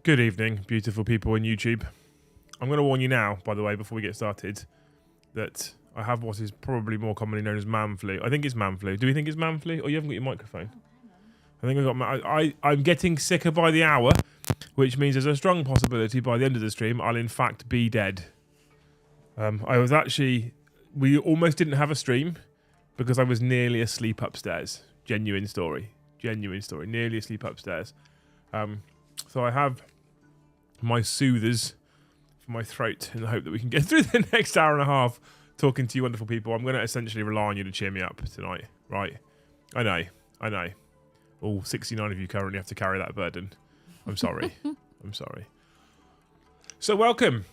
Good evening, beautiful people in YouTube. I'm going to warn you now, by the way, before we get started, that I have what is probably more commonly known as man flu. I think it's man flu. Do we think it's man flu? Or you haven't got your microphone? I think I'm getting sicker by the hour, which means there's a strong possibility by the end of the stream I'll in fact be dead. We almost didn't have a stream because I was nearly asleep upstairs. Genuine story. Nearly asleep upstairs. So I have my soothers for my throat in the hope that we can get through the next hour and a half talking to you wonderful people. I'm going to essentially rely on you to cheer me up tonight, right? I know. All 69 of you currently have to carry that burden. I'm sorry. I'm sorry. So welcome.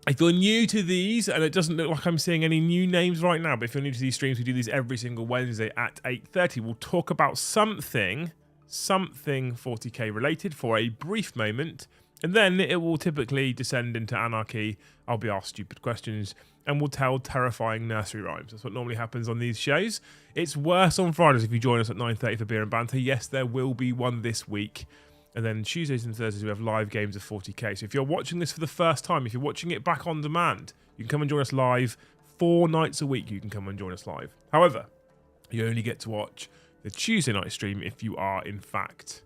If you're new to these, and it doesn't look like I'm seeing any new names right now, but if you're new to these streams, we do these every single Wednesday at 8:30. We'll talk about something 40k related for a brief moment, and then it will typically descend into anarchy. I'll be asked stupid questions, and we'll tell terrifying nursery rhymes. That's what normally happens on these shows. It's worse on Fridays if you join us at 9:30 for beer and banter. Yes, there will be one this week. And then Tuesdays and Thursdays we have live games of 40k. So if you're watching this for the first time, if you're watching it back on demand, you can come and join us live. 4 nights a week you can come and join us live. However, you only get to watch the Tuesday night stream if you are in fact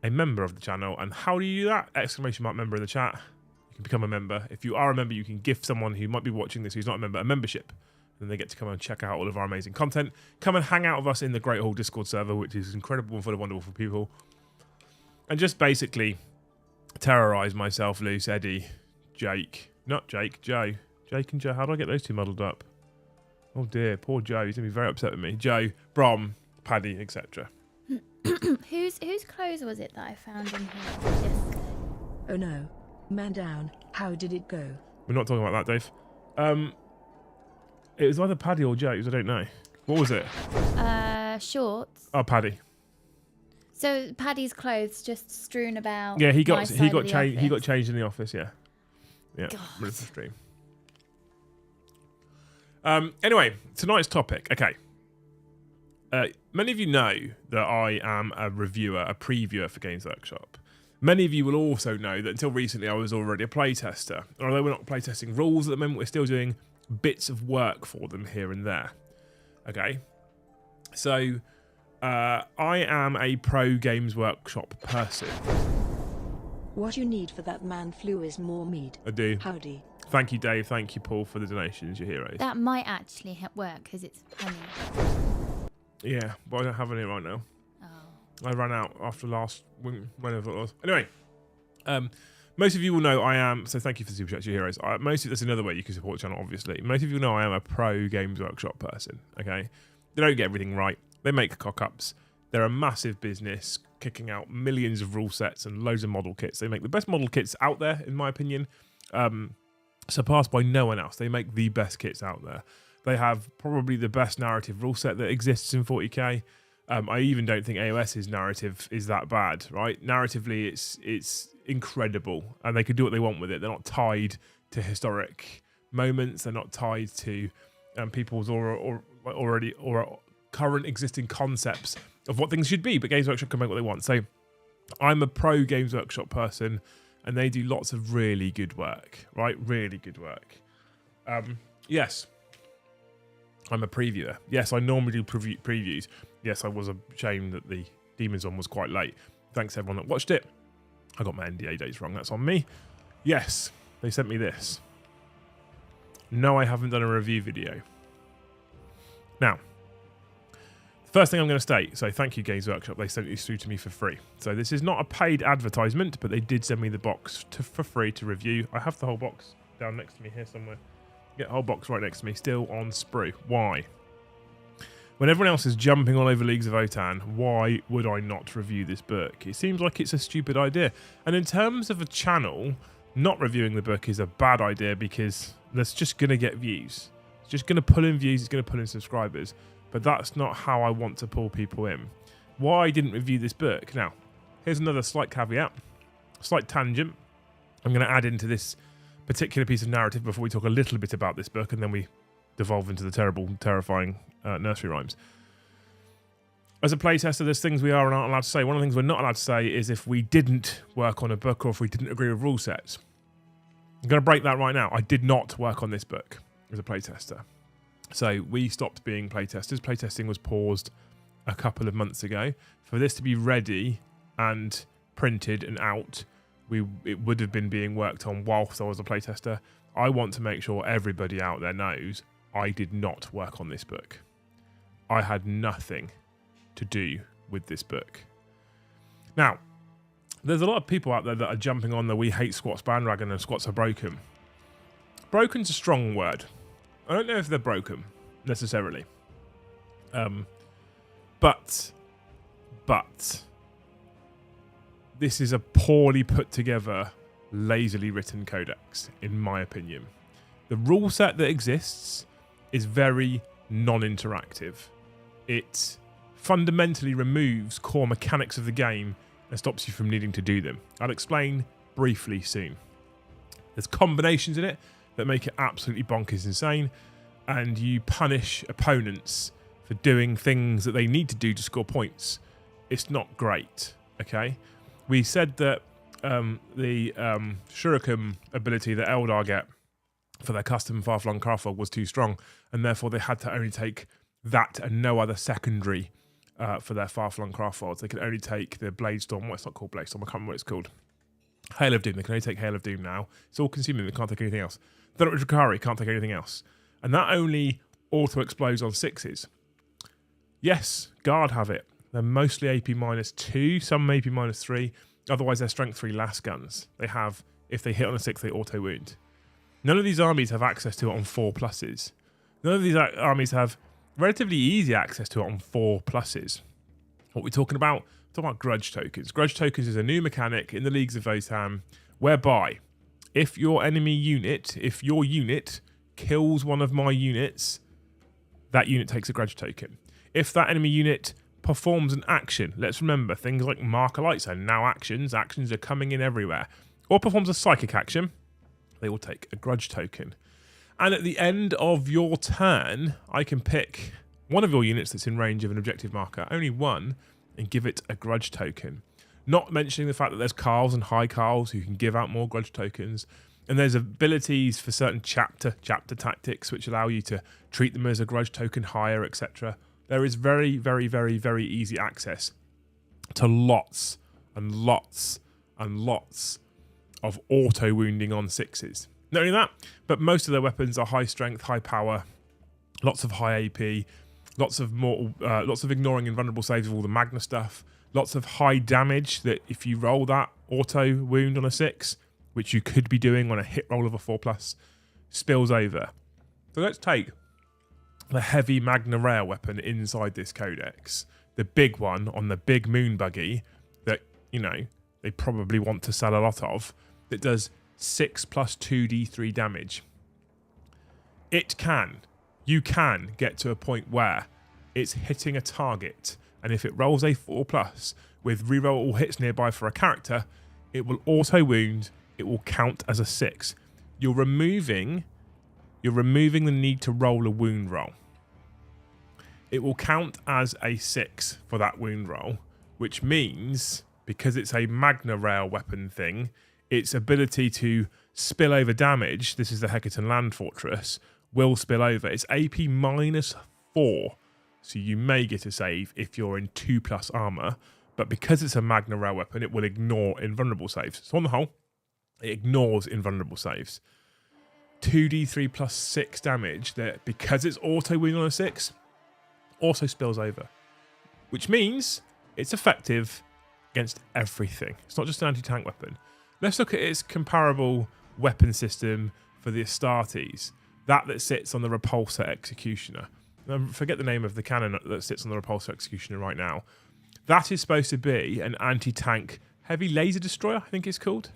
a member of the channel. And how do you do that? Exclamation mark member in the chat. You can become a member. If you are a member, you can gift someone who might be watching this who's not a member a membership. And they get to come and check out all of our amazing content. Come and hang out with us in the Great Hall Discord server, which is incredible and full of wonderful people. And just basically terrorise myself, Luce, Eddie, Jake. Not Jake, Joe. Jake and Joe. How do I get those two muddled up? Oh dear, poor Joe. He's going to be very upset with me. Joe, Brom, Paddy, etc. Whose clothes was it that I found in here yesterday? Oh no. Man down. How did it go? We're not talking about that, Dave. It was either Paddy or Joe's. I don't know. What was it? Shorts. Oh, Paddy. So Paddy's clothes just strewn about. Yeah, he got changed changed in the office. Yeah. Ready for the stream. Anyway, tonight's topic. Okay. Many of you know that I am a previewer for Games Workshop. Many of you will also know that until recently I was already a playtester. Although we're not playtesting rules at the moment, we're still doing bits of work for them here and there. Okay. So I am a pro Games Workshop person. What you need for that man flu is more meat. I do. Howdy. Thank you, Dave. Thank you, Paul, for the donations. You're heroes. That might actually work because it's honey. Yeah, but I don't have any right now. Oh. I ran out after whenever it was. Anyway, most of you will know I am. So thank you for the super chats, your heroes. That's another way you can support the channel. Obviously, most of you know I am a pro Games Workshop person. Okay, they don't get everything right. They make cock-ups. They're a massive business, kicking out millions of rule sets and loads of model kits. They make the best model kits out there, in my opinion, surpassed by no one else. They make the best kits out there. They have probably the best narrative rule set that exists in 40k. I even don't think AOS's narrative is that bad, right? Narratively, it's incredible, and they could do what they want with it. They're not tied to historic moments. They're not tied to people's or current existing concepts of what things should be, but Games Workshop can make what they want. So I'm a pro Games Workshop person, and they do lots of really good work, right? Really good work. Yes, I'm a previewer. Yes, I normally do previews. Yes, I was ashamed that the Demons one was quite late. Thanks to everyone that watched it. I got my NDA dates wrong. That's on me. Yes, they sent me this. No, I haven't done a review video. Now, first thing I'm going to state, so thank you Games Workshop, they sent this through to me for free. So this is not a paid advertisement, but they did send me the box for free to review. I have the whole box down next to me here somewhere. Get the whole box right next to me, still on sprue. Why? When everyone else is jumping all over Leagues of Otan, why would I not review this book? It seems like it's a stupid idea. And in terms of a channel, not reviewing the book is a bad idea because that's just going to get views. It's just going to pull in views, it's going to pull in subscribers. But that's not how I want to pull people in. Why I didn't review this book. Now, here's another slight caveat, slight tangent. I'm going to add into this particular piece of narrative before we talk a little bit about this book, and then we devolve into the terrible, terrifying nursery rhymes. as a playtester, there's things we are and aren't allowed to say. One of the things we're not allowed to say is if we didn't work on a book or if we didn't agree with rule sets. I'm going to break that right now. I did not work on this book as a playtester. So we stopped being playtesters. Playtesting was paused a couple of months ago. For this to be ready and printed and out, it would have been being worked on whilst I was a playtester. I want to make sure everybody out there knows I did not work on this book. I had nothing to do with this book. Now, there's a lot of people out there that are jumping on the we hate squats bandwagon and squats are broken. Broken's a strong word. I don't know if they're broken necessarily. But this is a poorly put together, lazily written codex, in my opinion. The rule set that exists is very non-interactive. It fundamentally removes core mechanics of the game and stops you from needing to do them. I'll explain briefly soon. There's combinations in it that make it absolutely bonkers insane, and you punish opponents for doing things that they need to do to score points. It's not great, okay? We said that the Shuriken ability that Eldar get for their custom far-flung craftfog was too strong, and therefore they had to only take that and no other secondary for their far-flung craftfolds. They could only take the Bladestorm. Well, it's not called Bladestorm. I can't remember what it's called. Hail of Doom. They can only take Hail of Doom now. It's all consuming. They can't take anything else. Thunderwitch Drakari can't take anything else. And that only auto-explodes on 6s. Yes, Guard have it. They're mostly AP -2, some AP -3. Otherwise, they're strength 3 last guns. They have, if they hit on a 6, they auto-wound. None of these armies have access to it on 4+. None of these armies have relatively easy access to it on 4+. What we're talking about? We're talking about grudge tokens. Grudge tokens is a new mechanic in the Leagues of Votan whereby if your unit kills one of my units, that unit takes a grudge token. If that enemy unit performs an action, let's remember things like Marker Lights are now actions. Actions are coming in everywhere. Or performs a psychic action, they will take a grudge token. And at the end of your turn, I can pick one of your units that's in range of an objective marker, only one, and give it a grudge token. Not mentioning the fact that there's Carls and High Carls who can give out more grudge tokens. And there's abilities for certain chapter tactics which allow you to treat them as a grudge token higher, etc. There is very, very, very, very easy access to lots and lots and lots of auto-wounding on 6s. Not only that, but most of their weapons are high strength, high power, lots of high AP, lots of ignoring invulnerable saves of all the Magna stuff, lots of high damage that if you roll that auto wound on a 6, which you could be doing on a hit roll of a 4+, spills over. So let's take the heavy Magna Rail weapon inside this codex, the big one on the big moon buggy that, you know, they probably want to sell a lot of, that does 6 + 2d3 damage. You can get to a point where it's hitting a target, and if it rolls a 4+ with reroll all hits nearby for a character, it will auto wound. It will count as a 6. You're removing the need to roll a wound roll. It will count as a 6 for that wound roll, which means, because it's a Magna Rail weapon thing, its ability to spill over damage, this is the Hecaton Land Fortress, will spill over. It's AP -4, so you may get a save if you're in 2+ armor, but because it's a Magna Rail weapon, it will ignore invulnerable saves. So on the whole, it ignores invulnerable saves. 2d3 + 6 damage that, because it's auto wound on a 6, also spills over, which means it's effective against everything. It's not just an anti-tank weapon. Let's look at its comparable weapon system for the Astartes, that sits on the Repulsor Executioner. I forget the name of the cannon that sits on the Repulsor Executioner right now. That is supposed to be an anti-tank heavy laser destroyer, I think it's called,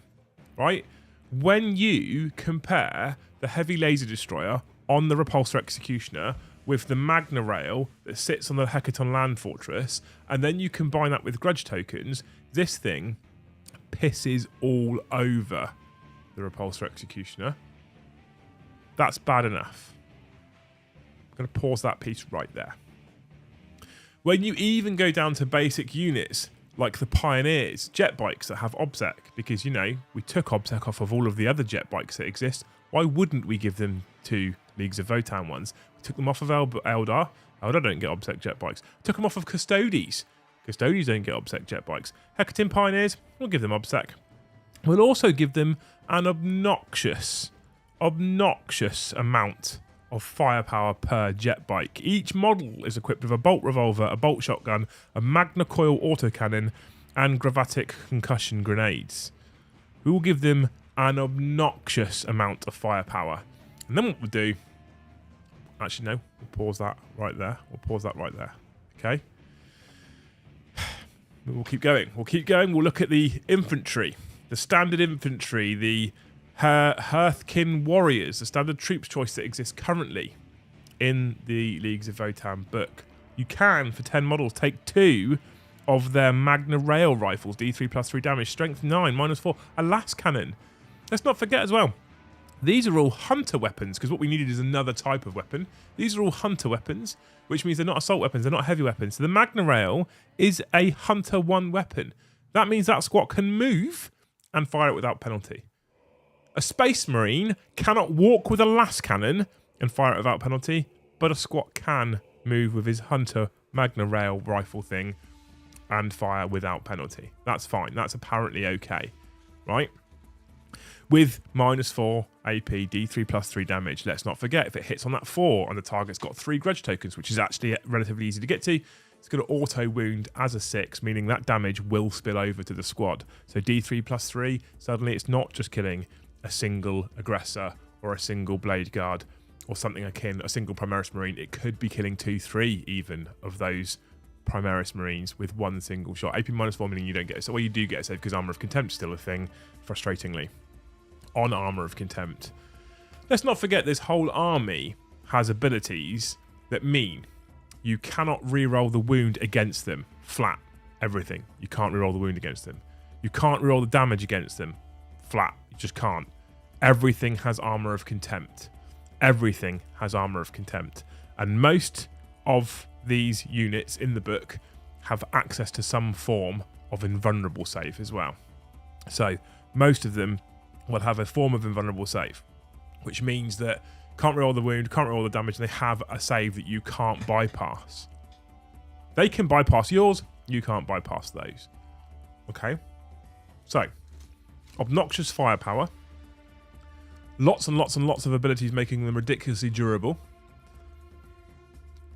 right? When you compare the heavy laser destroyer on the Repulsor Executioner with the Magna Rail that sits on the Hecaton Land Fortress, and then you combine that with grudge tokens, this thing pisses all over the Repulsor Executioner. That's bad enough. I'm going to pause that piece right there. When you even go down to basic units like the Pioneers, jet bikes that have OBSEC, because, you know, we took OBSEC off of all of the other jet bikes that exist. Why wouldn't we give them to Leagues of Votan ones? We took them off of Eldar. Eldar don't get OBSEC jet bikes. Took them off of Custodes. Custodes don't get OBSEC jet bikes. Hecatim Pioneers, we'll give them OBSEC. We'll also give them an obnoxious amount of firepower per jet bike. Each model is equipped with a bolt revolver, a bolt shotgun, a magna coil autocannon, and gravatic concussion grenades. We will give them an obnoxious amount of firepower. And then what we'll do... Actually, no. We'll pause that right there. Okay? We'll keep going. We'll look at the infantry. The standard infantry, the Hearthkin Warriors, the standard troops choice that exists currently in the Leagues of Votan book. You can, for 10 models, take 2 of their Magna Rail rifles, D3 plus 3 damage, strength 9, -4, a las cannon. Let's not forget as well, these are all hunter weapons, because what we needed is another type of weapon. These are all hunter weapons, which means they're not assault weapons, they're not heavy weapons. So the Magna Rail is a hunter 1 weapon. That means that squad can move and fire it without penalty. A Space Marine cannot walk with a las cannon and fire it without penalty, but a squad can move with his hunter Magna Rail rifle thing and fire without penalty. That's fine. That's apparently okay, right? With -4 AP, D3 plus 3 damage. Let's not forget, if it hits on that 4 and the target's got 3 grudge tokens, which is actually relatively easy to get to, it's going to auto wound as a 6, meaning that damage will spill over to the squad. So D3 plus 3, suddenly it's not just killing a single aggressor or a single blade guard or something akin, a single Primaris Marine. It could be killing 2, 3 even of those Primaris Marines with one single shot. AP -4 meaning you don't get it. So well, you do get a save because Armour of Contempt is still a thing, frustratingly, on Armour of Contempt. Let's not forget this whole army has abilities that mean you cannot reroll the wound against them. Flat. Everything. You can't reroll the wound against them. You can't reroll the damage against them. Flat. You just can't. Everything has Armour of Contempt. Everything has Armour of Contempt. And most of these units in the book have access to some form of invulnerable save as well. So most of them will have a form of invulnerable save, which means that can't reroll the wound, can't reroll the damage, and they have a save that you can't bypass. They can bypass yours, you can't bypass those. Okay? So, obnoxious firepower. Lots and lots and lots of abilities making them ridiculously durable.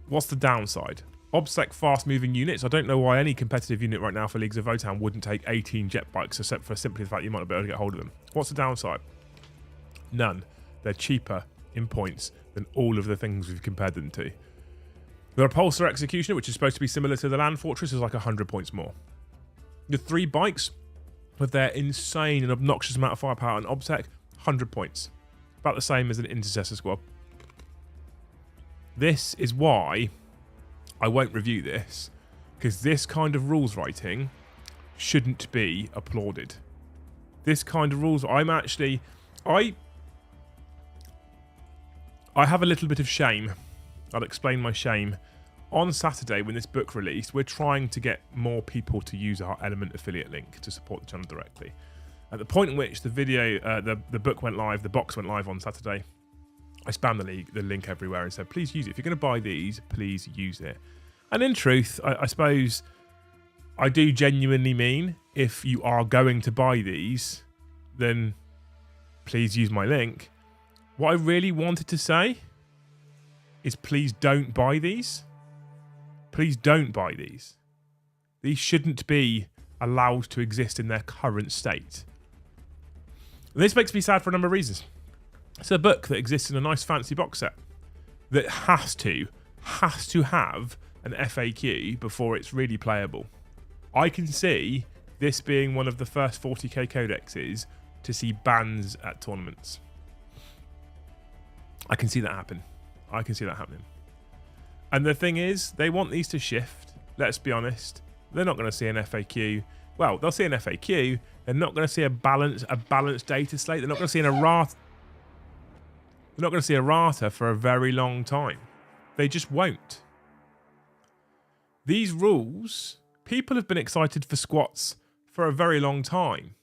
What's the downside? OBSEC fast-moving units. I don't know why any competitive unit right now for Leagues of Votan wouldn't take 18 jet bikes, except for simply the fact you might not be able to get hold of them. What's the downside? None. They're cheaper in points than all of the things we've compared them to. The Repulsor Executioner, which is supposed to be similar to the Land Fortress, is like 100 points more. The 3 bikes, with their insane and obnoxious amount of firepower and OBSEC, 100 points. About the same as an Intercessor squad. This is why I won't review this, because this kind of rules writing shouldn't be applauded. This kind of rules... I have a little bit of shame. I'll explain my shame. On Saturday, when this book released, we're trying to get more people to use our Element affiliate link to support the channel directly. At the point in which the video, the book went live, the box went live on Saturday, I spammed the link everywhere and said, please use it. If you're going to buy these, please use it. And in truth, I suppose I do genuinely mean, if you are going to buy these, then please use my link. What I really wanted to say is please don't buy these. Please don't buy these. These shouldn't be allowed to exist in their current state. And this makes me sad for a number of reasons. It's a book that exists in a nice fancy box set that has to have an FAQ before it's really playable. I can see this being one of the first 40k codexes to see bans at tournaments. I can see that happen. I can see that happening. And the thing is, they want these to shift. Let's be honest. They're not going to see an FAQ. Well, they'll see an FAQ. They're not going to see a balanced data slate. They're not going to see an errata. They're not going to see errata for a very long time. They just won't. these rules, people have been excited for squats for a very long time.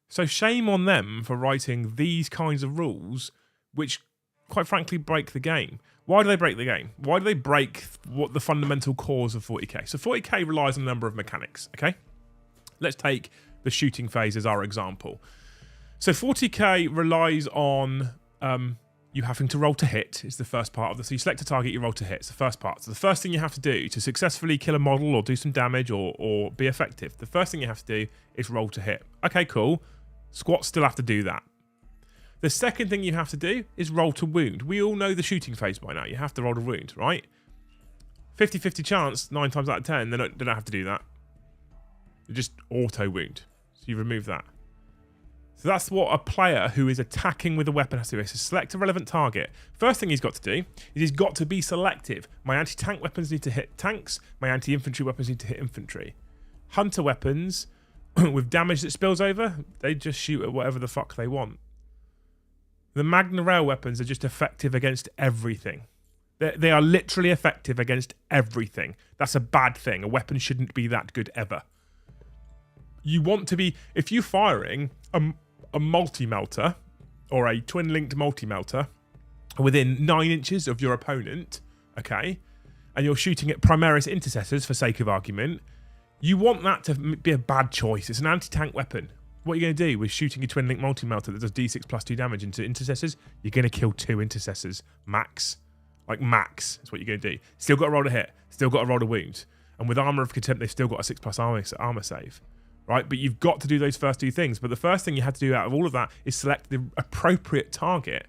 So shame on them for writing these kinds of rules, which quite frankly break the game. Why do they break the game? Why do they break what the fundamental cause of 40k? So 40k relies on a number of mechanics, okay? Let's take the shooting phase as our example. So 40k relies on you having to roll to hit is the first part of this. So you select a target, you roll to hit. It's the first part. So the first thing you have to do to successfully kill a model or do some damage or be effective, the first thing you have to do is roll to hit. Okay, cool. Squats still have to do that. The second thing you have to do is roll to wound. We all know the shooting phase by now. You have to roll to wound, right? 50-50 chance, 9 times out of 10, they don't have to do that. They just auto wound. So you remove that. So that's what a player who is attacking with a weapon has to do. Is to select a relevant target. First thing he's got to do is he's got to be selective. My anti-tank weapons need to hit tanks. My anti-infantry weapons need to hit infantry. Hunter weapons with damage that spills over, they just shoot at whatever the fuck they want. The Magna Rail weapons are just effective against everything. They are literally effective against everything. That's a bad thing. A weapon shouldn't be that good ever. You want to be, if you're firing a multi-melter or a twin-linked multi-melter within 9 inches of your opponent, okay, and you're shooting at Primaris intercessors for sake of argument, you want that to be a bad choice. It's an anti-tank weapon. What are you going to do with shooting a twin-link multi-melter that does d6 plus 2 damage into intercessors? You're going to kill 2 intercessors, max. Like max is what you're going to do. Still got to roll to hit. Still got to roll to wound. And with Armour of Contempt, they've still got a 6+ armor save. Right? But you've got to do those first 2 things. But the first thing you had to do out of all of that is select the appropriate target.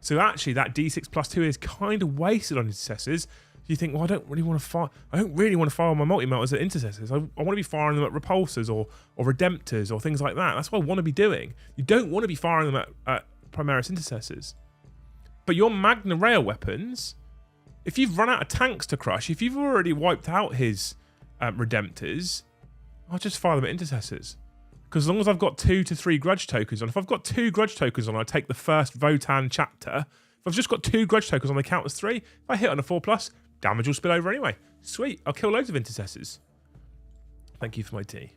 So actually, that d6 plus 2 is kind of wasted on intercessors. You think, well, I don't really want to fire my multi-melters at intercessors. I want to be firing them at repulsors or redemptors or things like that. That's what I want to be doing. You don't want to be firing them at Primaris intercessors. But your Magna Rail weapons, if you've run out of tanks to crush, if you've already wiped out his redemptors, I'll just fire them at intercessors. Because as long as I've got 2 to 3 grudge tokens on, if I've got 2 grudge tokens on, I take the first Votan chapter. If I've just got 2 grudge tokens on, they count as 3. If I hit on a 4+, damage will spill over anyway. Sweet, I'll kill loads of intercessors. Thank you for my tea.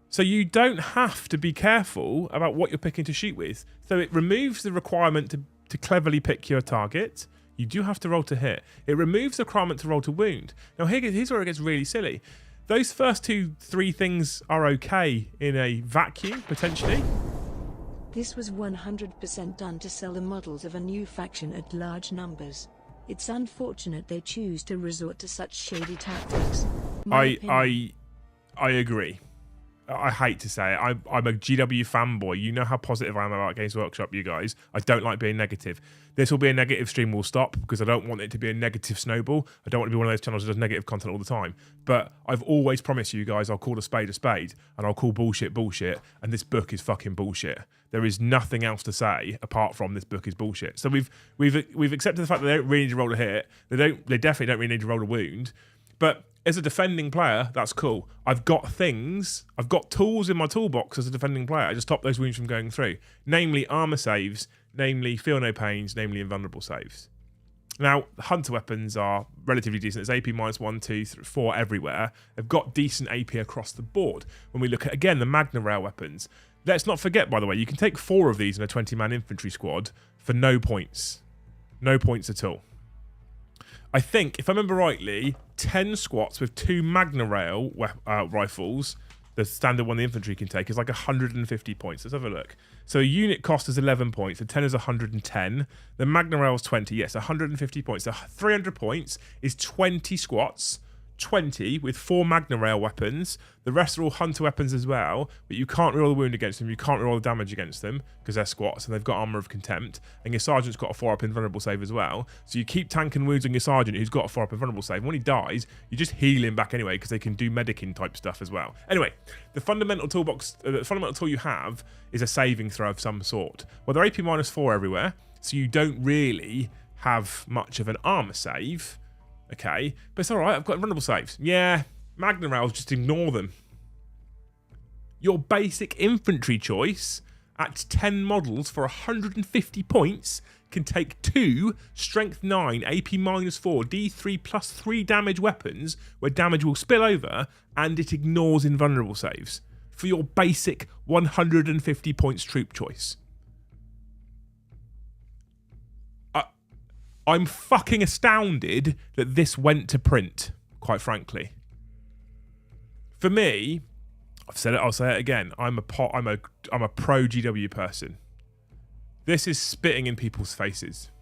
So you don't have to be careful about what you're picking to shoot with. So it removes the requirement to cleverly pick your target. You do have to roll to hit. It removes the requirement to roll to wound. Now here's where it gets really silly. Those first 2-3 things are okay in a vacuum, potentially. This was 100% done to sell the models of a new faction at large numbers. It's unfortunate they choose to resort to such shady tactics. I agree. I hate to say it. I'm a GW fanboy. You know how positive I am about Games Workshop, you guys. I don't like being negative. This will be a negative stream. We'll stop because I don't want it to be a negative snowball. I don't want to be one of those channels that does negative content all the time. But I've always promised you guys I'll call a spade, and I'll call bullshit, and this book is fucking bullshit. There is nothing else to say apart from this book is bullshit. So we've accepted the fact that they don't really need to roll to hit. They definitely don't really need to roll to wound. But as a defending player, that's cool. I've got tools in my toolbox as a defending player to stop those wounds from going through. Namely armor saves, namely feel no pains, namely invulnerable saves. Now, hunter weapons are relatively decent. It's AP -1, 2, 3, 4 everywhere. They've got decent AP across the board. When we look at, again, the Magna Rail weapons, let's not forget, by the way, you can take 4 of these in a 20-man infantry squad for no points. No points at all. I think, if I remember rightly, 10 squats with 2 Magna Rail rifles, the standard one the infantry can take, is like 150 points. Let's have a look. So a unit cost is 11 points, the 10 is 110. The Magna Rail is 20, yes, 150 points. So 300 points is 20 squats, 20 with 4 Magna Rail weapons. The rest are all hunter weapons as well, but you can't reroll the wound against them, you can't reroll the damage against them because they're squats and they've got Armour of Contempt, and your sergeant's got a 4-up invulnerable save as well. So you keep tanking wounds on your sergeant who's got a 4-up invulnerable save. When he dies, you just heal him back anyway because they can do medicing type stuff as well. Anyway, the fundamental toolbox, the fundamental tool you have is a saving throw of some sort. Well, they're AP -4 everywhere, so you don't really have much of an armor save. Okay, but it's alright, I've got invulnerable saves. Yeah, Magna Rails, just ignore them. Your basic infantry choice at 10 models for 150 points can take 2 strength 9, AP -4, D3 +3 damage weapons where damage will spill over, and it ignores invulnerable saves for your basic 150 points troop choice. I'm fucking astounded that this went to print, quite frankly. For me, I've said it, I'll say it again. I'm a pro GW person. This is spitting in people's faces.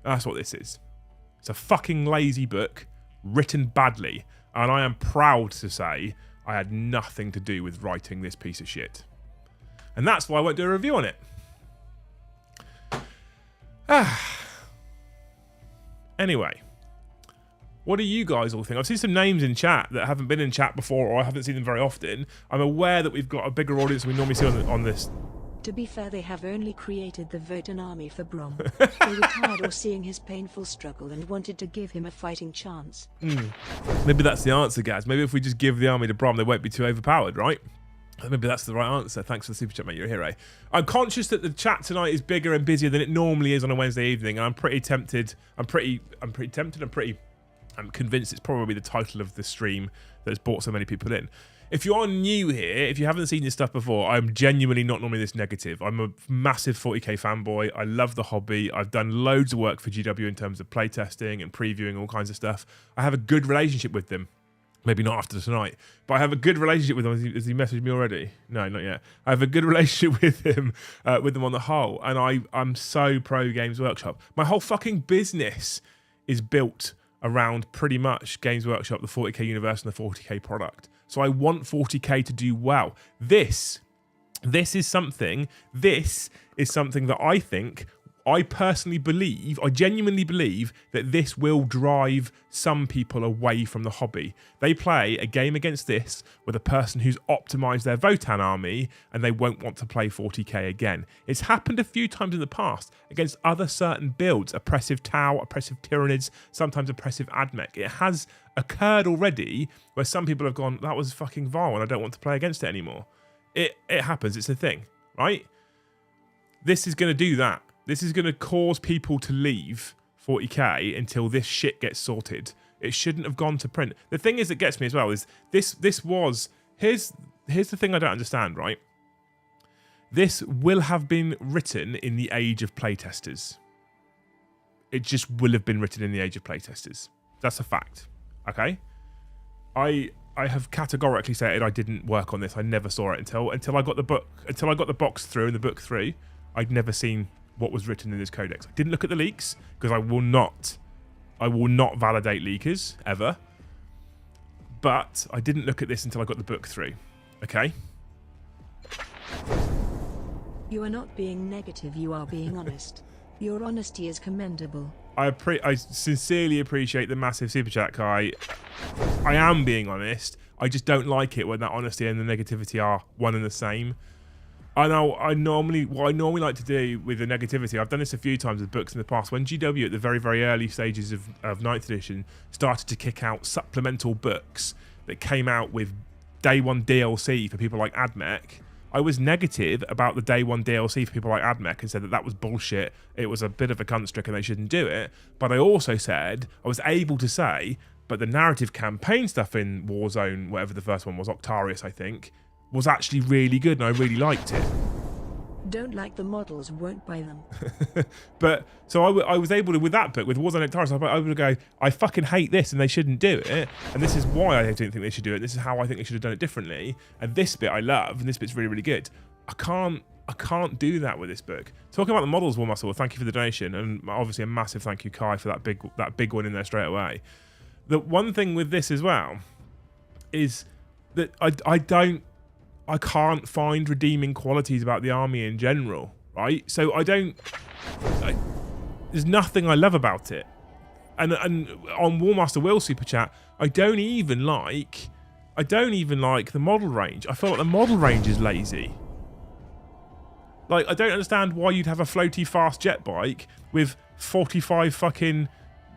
That's what this is. It's a fucking lazy book written badly, and I am proud to say I had nothing to do with writing this piece of shit. And that's why I won't do a review on it. Anyway, what do you guys all think? I've seen some names in chat that haven't been in chat before, or I haven't seen them very often. I'm aware that we've got a bigger audience than we normally see on this. To be fair, they have only created the Votan army for Brom. They were tired of seeing his painful struggle and wanted to give him a fighting chance. Maybe that's the answer, guys. Maybe if we just give the army to Brom, they won't be too overpowered, right? Maybe that's the right answer. Thanks for the super chat, mate. You're a hero. I'm conscious that the chat tonight is bigger and busier than it normally is on a Wednesday evening, and I'm pretty tempted. I'm convinced it's probably the title of the stream that's brought so many people in. If you are new here, if you haven't seen this stuff before, I'm genuinely not normally this negative. I'm a massive 40k fanboy. I love the hobby. I've done loads of work for GW in terms of playtesting and previewing all kinds of stuff. I have a good relationship with them. Maybe not after tonight, but I have a good relationship with him. Has he messaged me already? No, not yet. I have a good relationship with him on the whole, and I'm so pro Games Workshop. My whole fucking business is built around pretty much Games Workshop, the 40k universe, and the 40k product. So I want 40k to do well. This is something that I think, I personally believe, I genuinely believe that this will drive some people away from the hobby. They play a game against this with a person who's optimized their Votan army, and they won't want to play 40k again. It's happened a few times in the past against other certain builds, oppressive Tau, oppressive Tyranids, sometimes oppressive Admech. It has occurred already where some people have gone, that was fucking vile and I don't want to play against it anymore. It happens, it's a thing, right? This is going to do that. This is going to cause people to leave 40k until this shit gets sorted. It shouldn't have gone to print. The thing is that gets me as well is this was, here's the thing I don't understand, right? This will have been written in the age of playtesters. It just will have been written in the age of playtesters. That's a fact. Okay? I have categorically said I didn't work on this. I never saw it until I got the book, until I got the box through and the book through. I'd never seen what was written in this codex. I didn't look at the leaks because I will not validate leakers ever. But I didn't look at this until I got the book through. Okay? You are not being negative, you are being honest. Your honesty is commendable. I sincerely appreciate the massive super chat, Kai. I am being honest. I just don't like it when that honesty and the negativity are one and the same. What I normally like to do with the negativity, I've done this a few times with books in the past, when GW at the very, very early stages of 9th edition started to kick out supplemental books that came out with day one DLC for people like Admech, I was negative about the day one DLC for people like Admech and said that was bullshit. It was a bit of a cunt trick and they shouldn't do it. But I also said, I was able to say, but the narrative campaign stuff in Warzone, whatever the first one was, Octarius, I think, was actually really good and I really liked it. Don't like the models, won't buy them. But so I was able to, with that book, with Warzone Octarius, I was able to go, I fucking hate this and they shouldn't do it. And this is why I didn't think they should do it. This is how I think they should have done it differently. And this bit I love, and this bit's really, really good. I can't do that with this book. Talking about the models, War Muscle, thank you for the donation, and obviously a massive thank you, Kai, for that big one in there straight away. The one thing with this as well is that I can't find redeeming qualities about the army in general, right? So there's nothing I love about it. And on Warmaster Will Super Chat, I don't even like the model range. I feel like the model range is lazy. Like, I don't understand why you'd have a floaty fast jet bike with 45 fucking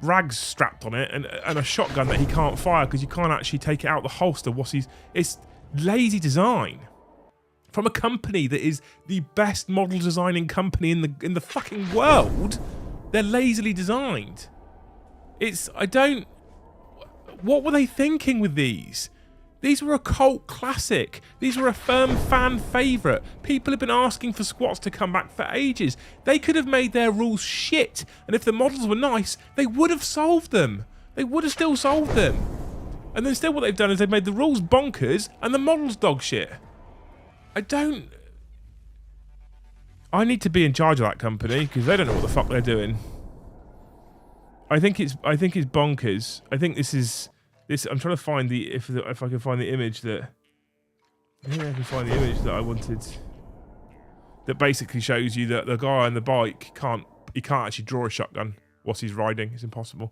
rags strapped on it and a shotgun that he can't fire because you can't actually take it out the holster. It's lazy design from a company that is the best model designing company in the fucking world. They're lazily designed. What were they thinking with these? These were a cult classic. These were a firm fan favourite. People have been asking for squats to come back for ages. They could have made their rules shit, and if the models were nice, they would have solved them. They would have still solved them. And then still what they've done is they've made the rules bonkers and the models dog shit. I need to be in charge of that company because they don't know what the fuck they're doing. I think it's bonkers. I think this. I'm trying to find if I can find the image that. I think I can find the image that I wanted. That basically shows you that the guy on the bike can't actually draw a shotgun whilst he's riding. It's impossible.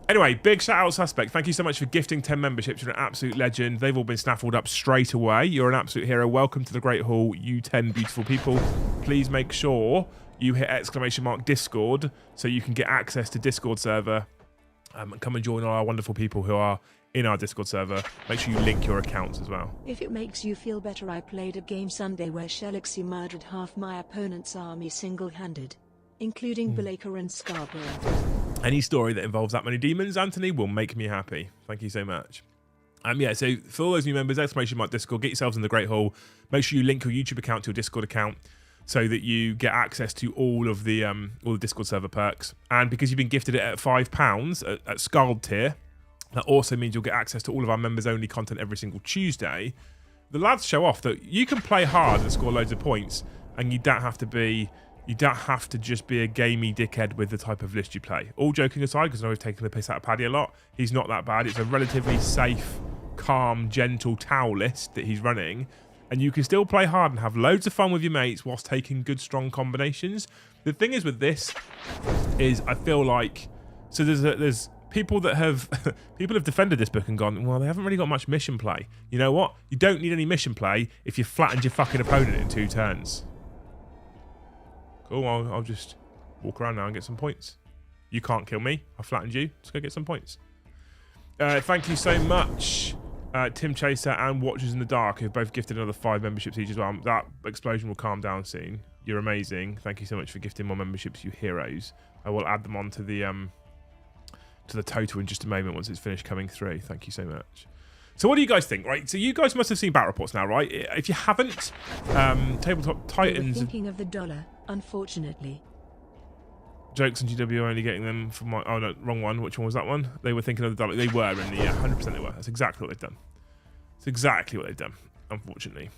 Anyway, big shout out Suspect. Thank you so much for gifting 10 memberships. You're an absolute legend. They've all been snaffled up straight away. You're an absolute hero. Welcome to the Great Hall, you 10 beautiful people. Please make sure you hit !Discord so you can get access to Discord server. Come and join all our wonderful people who are in our Discord server. Make sure you link your accounts as well. If it makes you feel better, I played a game Sunday where Shelixy murdered half my opponent's army single-handed, including Belaker and Scarborough. Any story that involves that many demons, Anthony, will make me happy. Thank you so much. Yeah, so for all those new members, !Discord, get yourselves in the Great Hall. Make sure you link your YouTube account to your Discord account so that you get access to all the Discord server perks. And because you've been gifted it at £5 at Scald tier, that also means you'll get access to all of our members-only content every single Tuesday. The lads show off that you can play hard and score loads of points, and you don't have to just be a gamey dickhead with the type of list you play. All joking aside, because I know we've taken the piss out of Paddy a lot, he's not that bad. It's a relatively safe, calm, gentle towel list that he's running. And you can still play hard and have loads of fun with your mates whilst taking good, strong combinations. The thing is with this is I feel like... So there's people that have... people have defended this book and gone, well, they haven't really got much mission play. You know what? You don't need any mission play if you flattened your fucking opponent in 2 turns. Cool, I'll just walk around now and get some points. You can't kill me. I flattened you. Let's go get some points. Thank you so much, Tim Chaser and Watchers in the Dark, who've both gifted another 5 memberships each as well. That explosion will calm down soon. You're amazing. Thank you so much for gifting more memberships, you heroes. I will add them on to the total in just a moment once it's finished coming through. Thank you so much. So what do you guys think, right? So you guys must have seen battle reports now, right? If you haven't, Tabletop Titans... thinking of the dollar, unfortunately. Jokes and GW are only getting them from my... Oh, no, wrong one. Which one was that one? They were thinking of the dollar. They were in the... Yeah, 100% they were. That's exactly what they've done. It's exactly what they've done, unfortunately.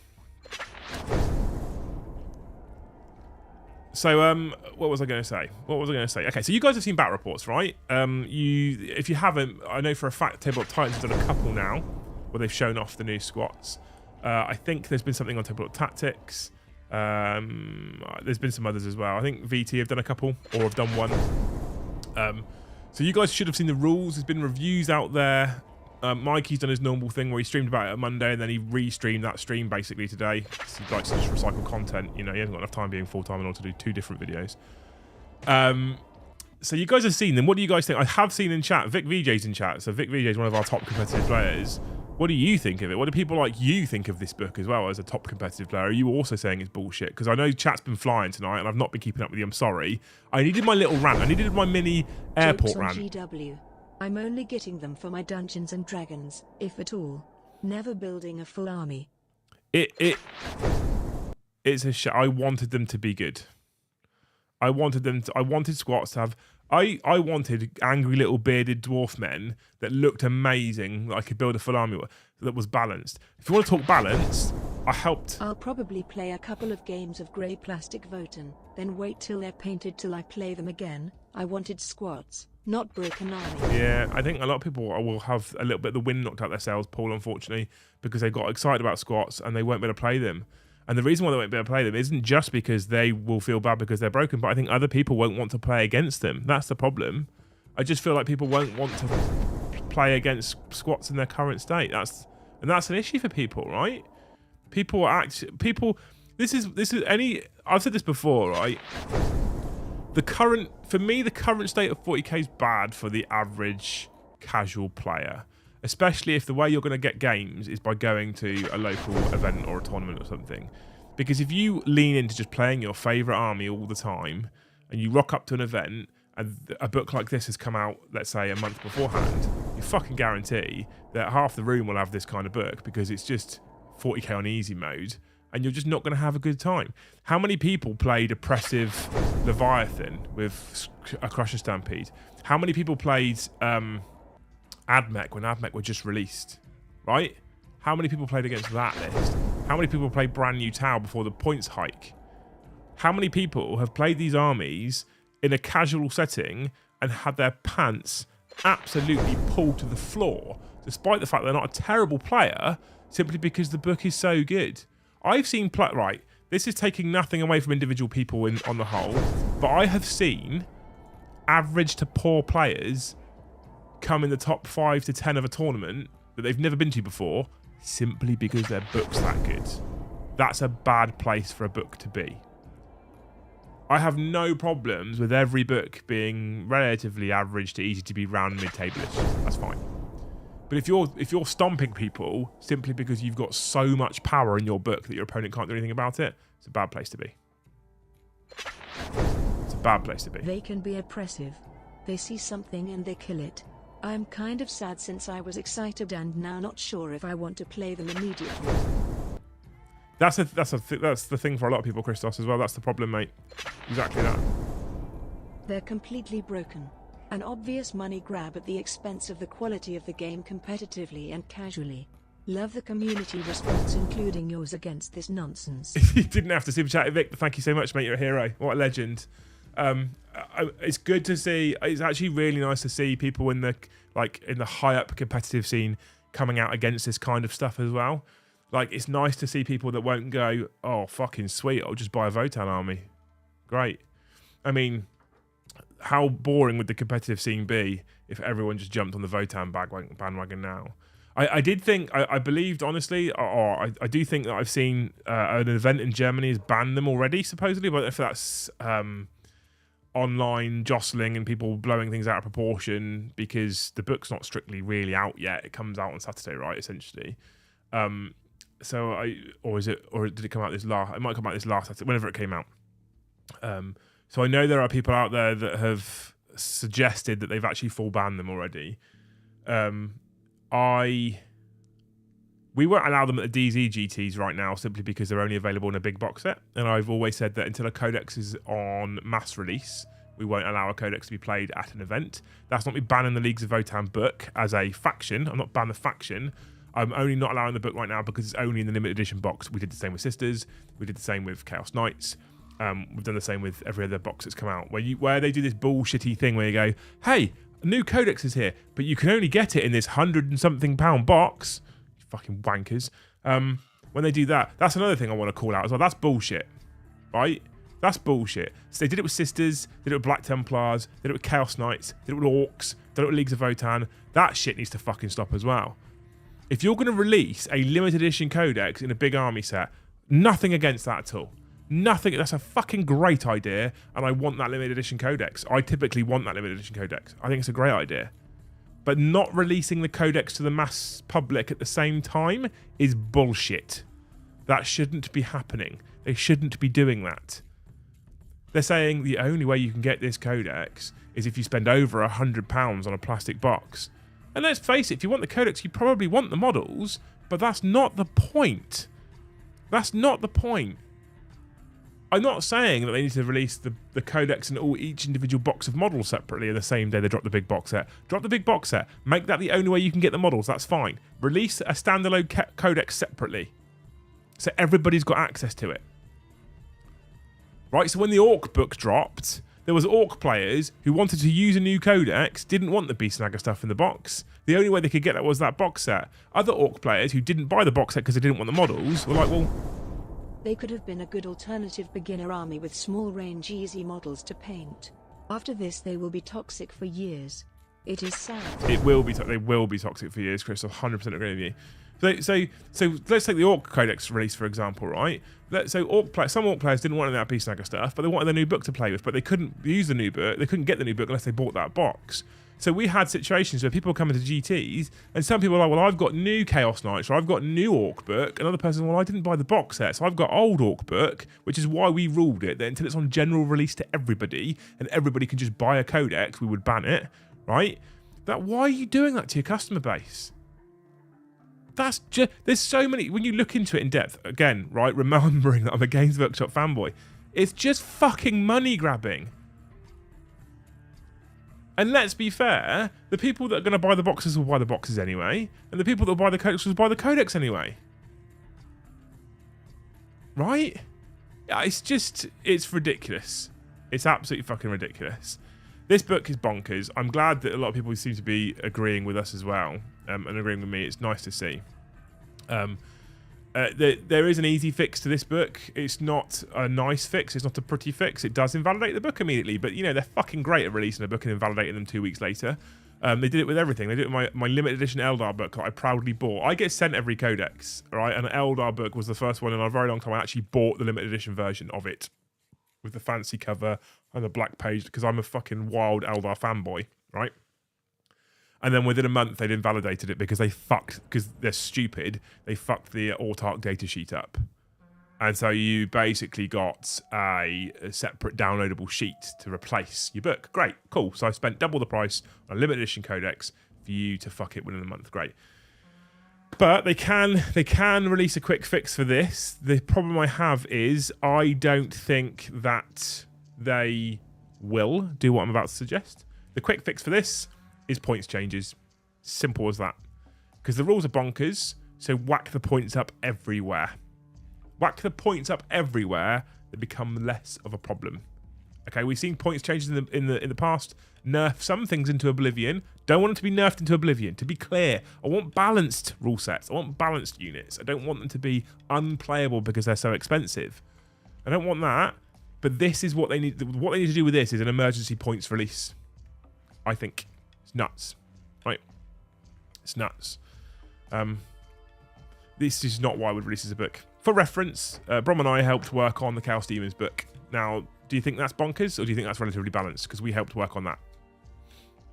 So, what was I going to say? Okay, so you guys have seen battle reports, right? If you haven't, I know for a fact Tabletop Titans have done a couple now where they've shown off the new squats. I think there's been something on Tabletop Tactics. There's been some others as well. I think VT have done a couple or have done one. So you guys should have seen the rules. There's been reviews out there. Mikey's done his normal thing where he streamed about it on Monday and then he re-streamed that stream basically today. He likes to just recycle content. You know, he hasn't got enough time being full-time in order to do 2 different videos. So you guys have seen them. What do you guys think? I have seen in chat. Vic VJ's in chat. So Vic VJ is one of our top competitive players. What do you think of it? What do people like you think of this book as well as a top competitive player? Are you also saying it's bullshit? Because I know chat's been flying tonight and I've not been keeping up with you. I'm sorry. I needed my little rant. I needed my mini airport rant. GW. I'm only getting them for my Dungeons and Dragons, if at all. Never building a full army. It's a shit. I wanted them to be good. I wanted squats to have... I wanted angry little bearded dwarf men that looked amazing, that I could build a full army with, that was balanced. If you want to talk balanced, I'll probably play a couple of games of grey plastic Votan, then wait till they're painted till I play them again. I wanted squats, not broken army. Yeah, I think a lot of people will have a little bit of the wind knocked out their sails, Paul, unfortunately, because they got excited about squats and they won't be able to play them. And the reason why they won't be able to play them isn't just because they will feel bad because they're broken, but I think other people won't want to play against them. That's the problem. I just feel like people won't want to play against squats in their current state. That's an issue for people, right? This is any... I've said this before, right? The current state of 40k is bad for the average casual player. especially if the way you're going to get games is by going to a local event or a tournament or something. Because if you lean into just playing your favourite army all the time, and you rock up to an event, and a book like this has come out, let's say, a month beforehand, you fucking guarantee that half the room will have this kind of book because it's just 40k on easy mode, and you're just not going to have a good time. How many people played Oppressive Leviathan with a Crusher Stampede? How many people played AdMech when AdMech were just released, right? How many people played against that list? How many people played Brand New Tau before the points hike? How many people have played these armies in a casual setting and had their pants absolutely pulled to the floor, despite the fact they're not a terrible player, simply because the book is so good? I've seen right, this is taking nothing away from individual people on the whole, but I have seen average to poor players come in the top 5 to 10 of a tournament that they've never been to before, simply because their book's that good. That's a bad place for a book to be. I have no problems with every book being relatively average to easy to be round mid-table-ish. That's fine. But if you're stomping people simply because you've got so much power in your book that your opponent can't do anything about it, it's a bad place to be. It's a bad place to be. They can be oppressive. They see something and they kill it. I'm kind of sad since I was excited and now not sure if I want to play them immediately. That's the thing for a lot of people, Christos, as well. That's the problem, mate. Exactly that. They're completely broken. An obvious money grab at the expense of the quality of the game competitively and casually. Love the community response, including yours, against this nonsense. You didn't have to super chat it, Vic, but thank you so much, mate. You're a hero. What a legend. It's good to see. It's actually really nice to see people in the high up competitive scene coming out against this kind of stuff as well. Like, it's nice to see people that won't go, oh, fucking sweet, I'll just buy a Votan army. Great. I mean, how boring would the competitive scene be if everyone just jumped on the Votan bandwagon now? I believed, honestly, or I do think that I've seen an event in Germany has banned them already, supposedly, but if that's online jostling and people blowing things out of proportion because the book's not strictly really out yet. It comes out on Saturday, right, essentially. Or did it come out this last? It might come out this last Saturday, whenever it came out. So I know there are people out there that have suggested that they've actually full banned them already. We won't allow them at the DZ GTs right now simply because they're only available in a big box set. And I've always said that until a codex is on mass release, we won't allow a codex to be played at an event. That's not me banning the Leagues of Votan book as a faction. I'm not banning the faction. I'm only not allowing the book right now because it's only in the limited edition box. We did the same with Sisters. We did the same with Chaos Knights. We've done the same with every other box that's come out. Where they do this bullshitty thing where you go, hey, a new codex is here, but you can only get it in this £100 and something box. You fucking wankers. When they do that, that's another thing I want to call out as well. That's bullshit, right? That's bullshit. So they did it with Sisters, did it with Black Templars, did it with Chaos Knights, did it with Orcs, did it with Leagues of Votan. That shit needs to fucking stop as well. If you're going to release a limited edition codex in a big army set, nothing against that at all. Nothing. That's a fucking great idea, and I want that limited edition codex. I typically want that limited edition codex. I think it's a great idea. But not releasing the codex to the mass public at the same time is bullshit. That shouldn't be happening. They shouldn't be doing that. They're saying the only way you can get this codex is if you spend over £100 on a plastic box. And let's face it, if you want the codex, you probably want the models, but that's not the point. That's not the point. I'm not saying that they need to release the codex and each individual box of models separately on the same day they drop the big box set. Drop the big box set. Make that the only way you can get the models. That's fine. Release a standalone codex separately, so everybody's got access to it. Right, so when the Orc book dropped, there was Orc players who wanted to use a new codex, didn't want the Beast Snagger stuff in the box. The only way they could get that was that box set. Other Orc players who didn't buy the box set because they didn't want the models were like, well... They could have been a good alternative beginner army with small range easy models to paint. After this they will be toxic for years. It is sad. They will be toxic for years, Chris. I 100% agree with you. So let's take the Orc Codex release, for example, right? Some Orc players didn't want that Beast Snagger stuff, but they wanted the new book to play with, but they couldn't use the new book. They couldn't get the new book unless they bought that box. So we had situations where people come into GTs, and some people are like, well, I've got new Chaos Knights, or I've got new Orc Book. Another person, well, I didn't buy the box set, so I've got old Orc Book, which is why we ruled it that until it's on general release to everybody, and everybody can just buy a codex, we would ban it, right? Why are you doing that to your customer base? That's just, there's so many, when you look into it in depth, again, right, remembering that I'm a Games Workshop fanboy, it's just fucking money grabbing. And let's be fair, the people that are going to buy the boxes will buy the boxes anyway, and the people that will buy the codex will buy the codex anyway. Right? Yeah, it's ridiculous. It's absolutely fucking ridiculous. This book is bonkers. I'm glad that a lot of people seem to be agreeing with us as well, and agreeing with me. It's nice to see. There is an easy fix to this book. It's not a nice fix. It's not a pretty fix. It does invalidate the book immediately, but you know, they're fucking great at releasing a book and invalidating them 2 weeks later. They did it with everything. They did it with my limited edition Eldar book that I proudly bought. I get sent every codex, right? And an Eldar book was the first one in a very long time I actually bought the limited edition version of it with the fancy cover and the black page because I'm a fucking wild Eldar fanboy, right? And then within a month, they'd invalidated it because because they're stupid, they fucked the Autark datasheet up. And so you basically got a separate downloadable sheet to replace your book. Great, cool. So I spent double the price on a limited edition codex for you to fuck it within a month. Great. But they can release a quick fix for this. The problem I have is I don't think that they will do what I'm about to suggest. The quick fix for this is points changes. Simple as that. Because the rules are bonkers, so whack the points up everywhere. Whack the points up everywhere, they become less of a problem. Okay, we've seen points changes in the past. Nerf some things into oblivion. Don't want them to be nerfed into oblivion. To be clear, I want balanced rule sets. I want balanced units. I don't want them to be unplayable because they're so expensive. I don't want that. But this is what they need. What they need to do with this is an emergency points release. I think. Nuts, right? It's nuts. This is not why I would release as a book. For reference, Brom and I helped work on the Chaos Demons book. Now, do you think that's bonkers, or do you think that's relatively balanced? Because we helped work on that.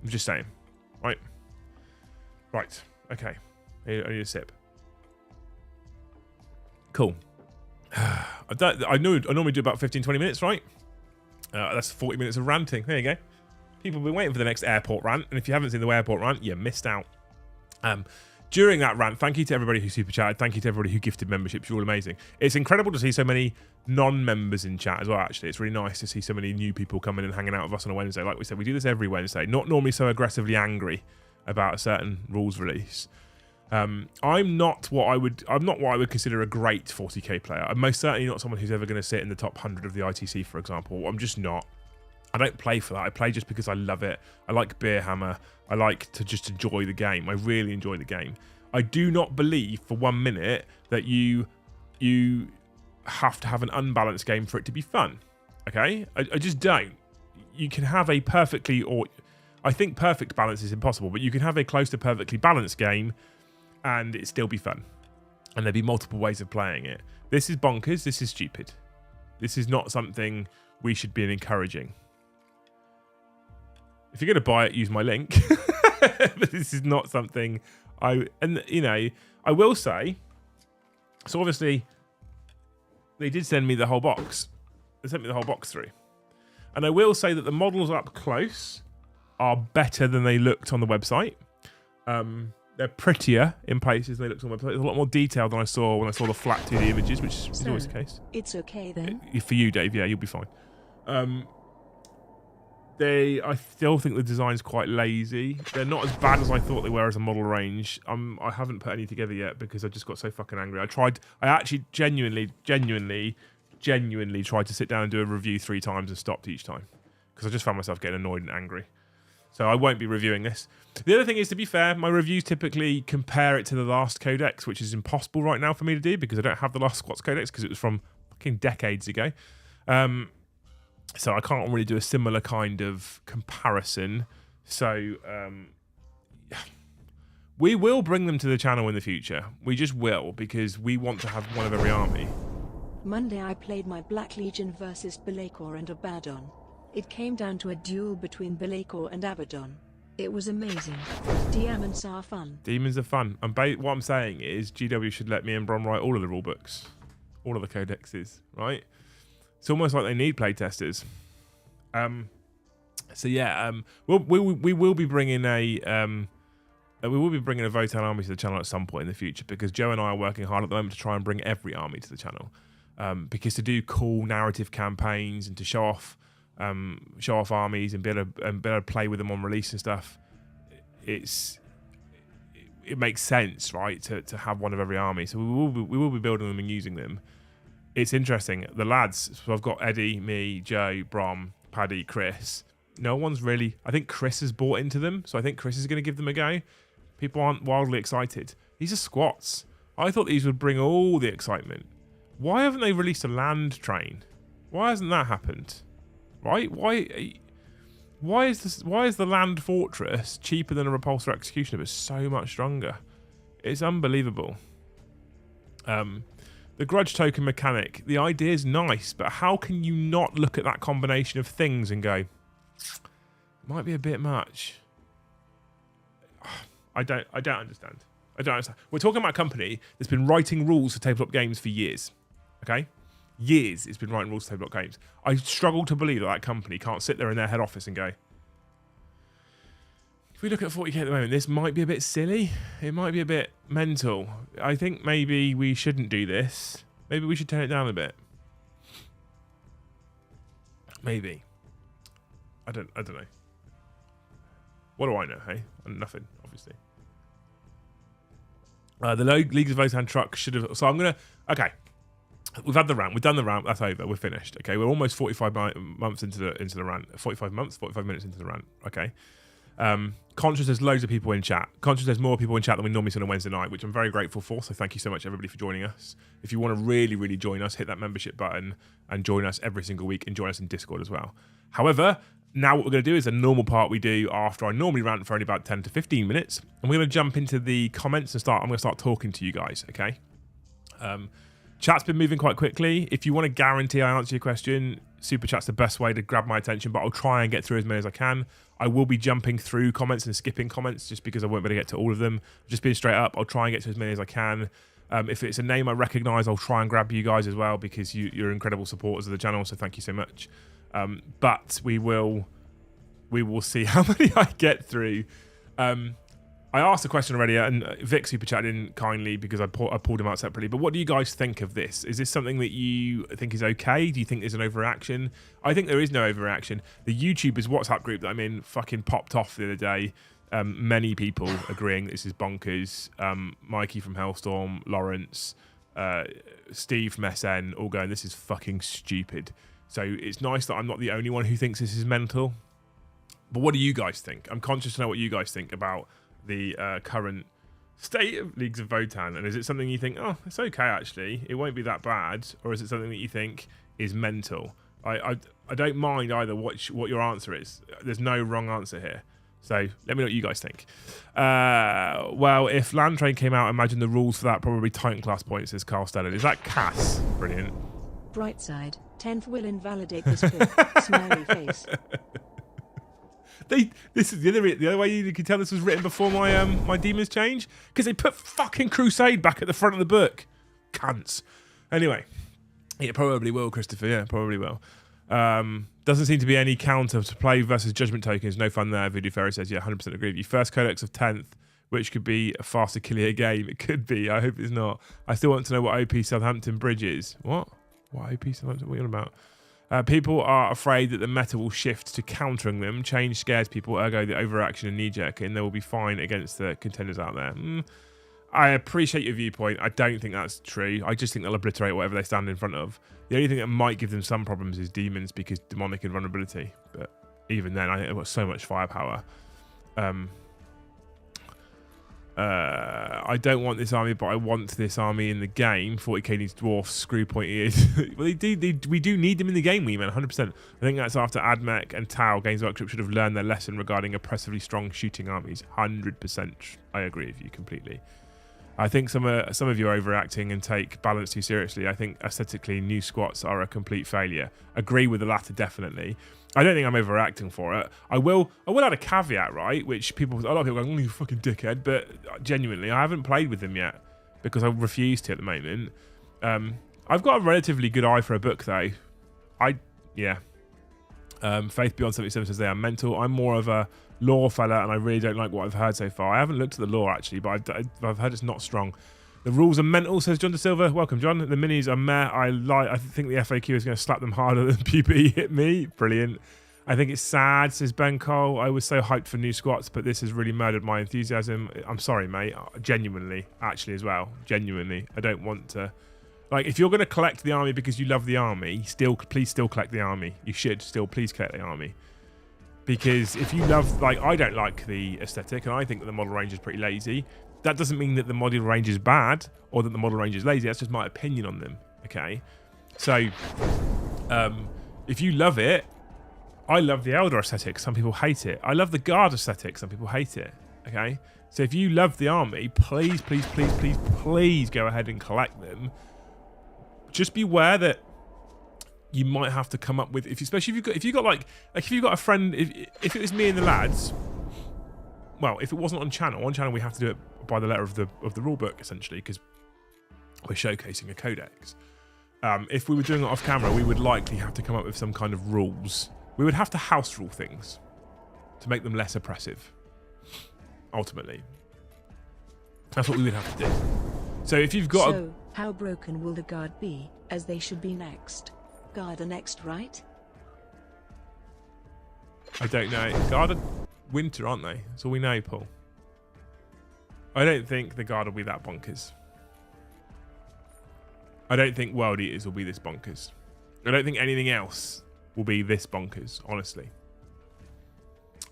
I'm just saying, right? Right. Okay. I need a sip. Cool. I normally do about 15-20 minutes, right? That's 40 minutes of ranting. There you go. People have been waiting for the next airport rant, and if you haven't seen the airport rant, you missed out. During that rant, thank you to everybody who super chatted. Thank you to everybody who gifted memberships. You're all amazing. It's incredible to see so many non-members in chat as well, actually. It's really nice to see so many new people coming and hanging out with us on a Wednesday. Like we said, we do this every Wednesday. Not normally so aggressively angry about a certain rules release. I'm not what I would consider a great 40k player. I'm most certainly not someone who's ever going to sit in the top 100 of the ITC, for example. I'm just not. I don't play for that. I play just because I love it. I like Beer Hammer. I like to just enjoy the game. I really enjoy the game. I do not believe for 1 minute that you have to have an unbalanced game for it to be fun. Okay? I just don't. You can have a I think perfect balance is impossible, but you can have a close to perfectly balanced game and it still be fun. And there'll be multiple ways of playing it. This is bonkers. This is stupid. This is not something we should be encouraging. If you're going to buy it, use my link. But this is not something I will say, so obviously they did send me the whole box. They sent me the whole box through. And I will say that the models up close are better than they looked on the website. They're prettier in places than they looked on the website. There's a lot more detail than I saw when I saw the flat 2D images, which is always the case. It's okay then. For you, Dave, yeah, you'll be fine. I still think the design's quite lazy. They're not as bad as I thought they were as a model range. I haven't put any together yet because I just got so fucking angry. I actually genuinely tried to sit down and do a review 3 times and stopped each time because I just found myself getting annoyed and angry. So I won't be reviewing this. The other thing is, to be fair, my reviews typically compare it to the last codex, which is impossible right now for me to do because I don't have the last Squats codex because it was from fucking decades ago. So I can't really do a similar kind of comparison. So we will bring them to the channel in the future. We just will, because we want to have one of every army. Monday I played my Black Legion versus Belacor and Abaddon. It came down to a duel between Belacor and Abaddon. It was amazing. Diamonds are fun. Demons are fun. And what I'm saying is GW should let me and Brom write all of the rule books, all of the codexes, right? It's almost like they need playtesters. So yeah, we will be bringing a Votan army to the channel at some point in the future, because Joe and I are working hard at the moment to try and bring every army to the channel. Because to do cool narrative campaigns and to show off armies and be able to play with them on release and stuff, it makes sense, right? To have one of every army. So we will be building them and using them. It's interesting. The lads. So I've got Eddie, me, Joe, Brom, Paddy, Chris. No one's really. I think Chris has bought into them, so I think Chris is going to give them a go. People aren't wildly excited. These are squats. I thought these would bring all the excitement. Why haven't they released a land train? Why hasn't that happened? Right? Why is the land fortress cheaper than a repulsor executioner but so much stronger? It's unbelievable. The grudge token mechanic, the idea is nice, but how can you not look at that combination of things and go, might be a bit much? I don't understand. I don't understand. We're talking about a company that's been writing rules for tabletop games for years. Okay? Years it's been writing rules for tabletop games. I struggle to believe that company can't sit there in their head office and go, if we look at 40k at the moment, this might be a bit silly. It might be a bit mental. I think maybe we shouldn't do this. Maybe we should turn it down a bit. Maybe. I don't know. What do I know, hey? Nothing, obviously. The Leagues of Votan truck should have... So I'm going to... Okay. We've had the rant. We've done the rant. That's over. We're finished. Okay. We're almost 45 months into the rant. 45 minutes into the rant. Okay. Conscious there's loads of people in chat. Conscious there's more people in chat than we normally see on a Wednesday night, which I'm very grateful for. So thank you so much, everybody, for joining us. If you want to really, really join us, hit that membership button and join us every single week, and join us in Discord as well. However, now what we're going to do is a normal part we do after I normally rant for only about 10 to 15 minutes. And we're going to jump into the comments and I'm going to start talking to you guys, okay? Chat's been moving quite quickly. If you want to guarantee I answer your question, Super Chat's the best way to grab my attention, but I'll try and get through as many as I can. I will be jumping through comments and skipping comments just because I won't be able to get to all of them. Just being straight up, I'll try and get to as many as I can. If it's a name I recognise, I'll try and grab you guys as well, because you're incredible supporters of the channel, so thank you so much. But we will see how many I get through. I asked a question already, and Vic super chatted in kindly because I pulled him out separately. But what do you guys think of this? Is this something that you think is okay? Do you think there's an overreaction? I think there is no overreaction. The YouTubers WhatsApp group that I'm in fucking popped off the other day. Many people agreeing this is bonkers. Mikey from Hellstorm, Lawrence, Steve from SN, all going, this is fucking stupid. So it's nice that I'm not the only one who thinks this is mental. But what do you guys think? I'm conscious to know what you guys think about the current state of Leagues of Votan, and is it something you think, oh, it's okay actually, it won't be that bad, or is it something that you think is mental? I don't mind either what your answer is. There's no wrong answer here, so let me know what you guys think. Well, if Land Train came out, imagine the rules for that probably Titan class points, says Carl Stellan. Is that Cass? Brilliant. Bright side, 10th will invalidate this book. Smiley face. This is the other way you can tell this was written before my demons change, because they put fucking Crusade back at the front of the book. Cunts. Anyway, it probably will, Christopher. Yeah, probably will. Doesn't seem to be any counter to play versus judgment tokens. No fun there. Voodoo Fairy says, yeah, 100% agree with you. First codex of 10th, which could be a faster killier game. It could be. I hope it's not. I still want to know what OP Southampton Bridge is. What OP Southampton? What are you on about? People are afraid that the meta will shift to countering them. Change scares people, ergo the overaction and knee-jerk, and they will be fine against the contenders out there. I appreciate your viewpoint. I don't think that's true. I just think they'll obliterate whatever they stand in front of. The only thing that might give them some problems is demons, because demonic invulnerability. But even then, I think they've got so much firepower. I don't want this army, but I want this army in the game. 40k needs dwarfs, screw point ears. Well, we do need them in the game, man, 100%. I think that's after Admech and Tau. Games Workshop should have learned their lesson regarding oppressively strong shooting armies. 100%. I agree with you completely. I think some of you are overreacting and take balance too seriously. I think aesthetically, new squats are a complete failure. Agree with the latter, definitely. I don't think I'm overreacting for it. I will add a caveat, right? Which a lot of people go, "Oh, you fucking dickhead," but genuinely, I haven't played with them yet because I refuse to at the moment. I've got a relatively good eye for a book, though. Faith Beyond 77 says they are mental. I'm more of a lore fella, and I really don't like what I've heard so far. I haven't looked at the lore actually, but I've heard it's not strong. The rules are mental, says John De Silva. Welcome, John. The minis are meh. I think the FAQ is going to slap them harder than PB hit me. Brilliant. I think it's sad, says Ben Cole. I was so hyped for new squats, but this has really murdered my enthusiasm. I'm sorry, mate. Genuinely, actually, as well. Genuinely, I don't want to. Like, if you're going to collect the army because you love the army, please still collect the army. You should still please collect the army. Because if you love, like, I don't like the aesthetic, and I think that the model range is pretty lazy. That doesn't mean that the model range is bad or that the model range is lazy. That's just my opinion on them. Okay, so if you love it, I love the Elder aesthetic. Some people hate it. I love the Guard aesthetic. Some people hate it. Okay, so if you love the army, please go ahead and collect them. Just beware that you might have to come up with, especially if you've got a friend. If it was me and the lads, well, if it wasn't on channel we have to do it by the letter of the rule book essentially because we're showcasing a codex. If we were doing it off camera, we would likely have to come up with some kind of rules. We would have to house rule things to make them less oppressive. Ultimately, that's what we would have to do. So if you've got So, how broken will the Guard be, as they should be next? Guard are next, right? I don't know. Guard are winter, aren't they? That's all we know, Paul. I don't think the Guard will be that bonkers. I don't think World Eaters will be this bonkers. I don't think anything else will be this bonkers, honestly.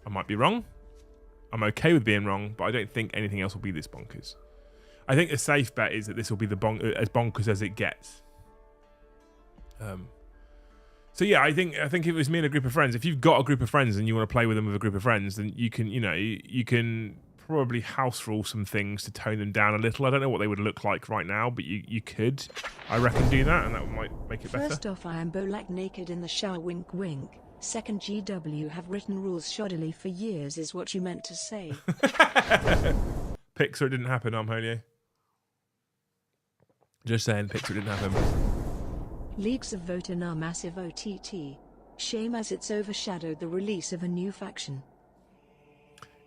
I might be wrong. I'm okay with being wrong, but I don't think anything else will be this bonkers. I think a safe bet is that this will be as bonkers as it gets. So yeah, I think if it was me and a group of friends, if you've got a group of friends and you want to play with them with a group of friends, then you can probably house rule some things to tone them down a little. I don't know what they would look like right now, but you could, I reckon, do that, and that might make it better. First off, I am Bolak naked in the shower, wink wink. Second, GW have written rules shoddily for years is what you meant to say. Pixar, it didn't happen, Armholio. Just saying, Pixar, it didn't happen. Leagues of Voting are massive OTT. Shame as it's overshadowed the release of a new faction.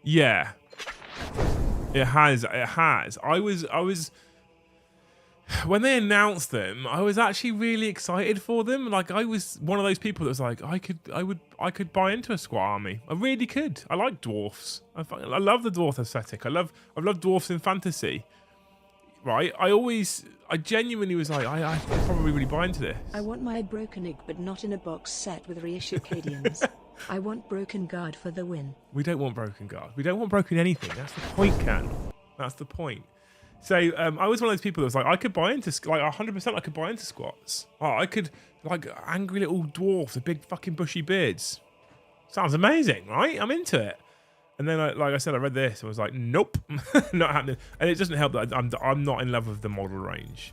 Yeah. It has. I was when they announced them, I was actually really excited for them. Like, I was one of those people that was like, I could buy into a squat army. I really could. I like dwarfs. I love the dwarf aesthetic. I've loved dwarfs in fantasy. Right? I genuinely was like, I could probably really buy into this. I want my broken egg, but not in a box set with reissue Cadians. I want broken Guard for the win. We don't want broken Guard. We don't want broken anything. That's the point, Ken. That's the point. So I was one of those people that was like, I could buy into, like, 100% I could buy into squats. Oh, I could, like, angry little dwarfs with big fucking bushy beards. Sounds amazing, right? I'm into it. And then, like I said, I read this and was like, nope, not happening. And it doesn't help that I'm not in love with the model range.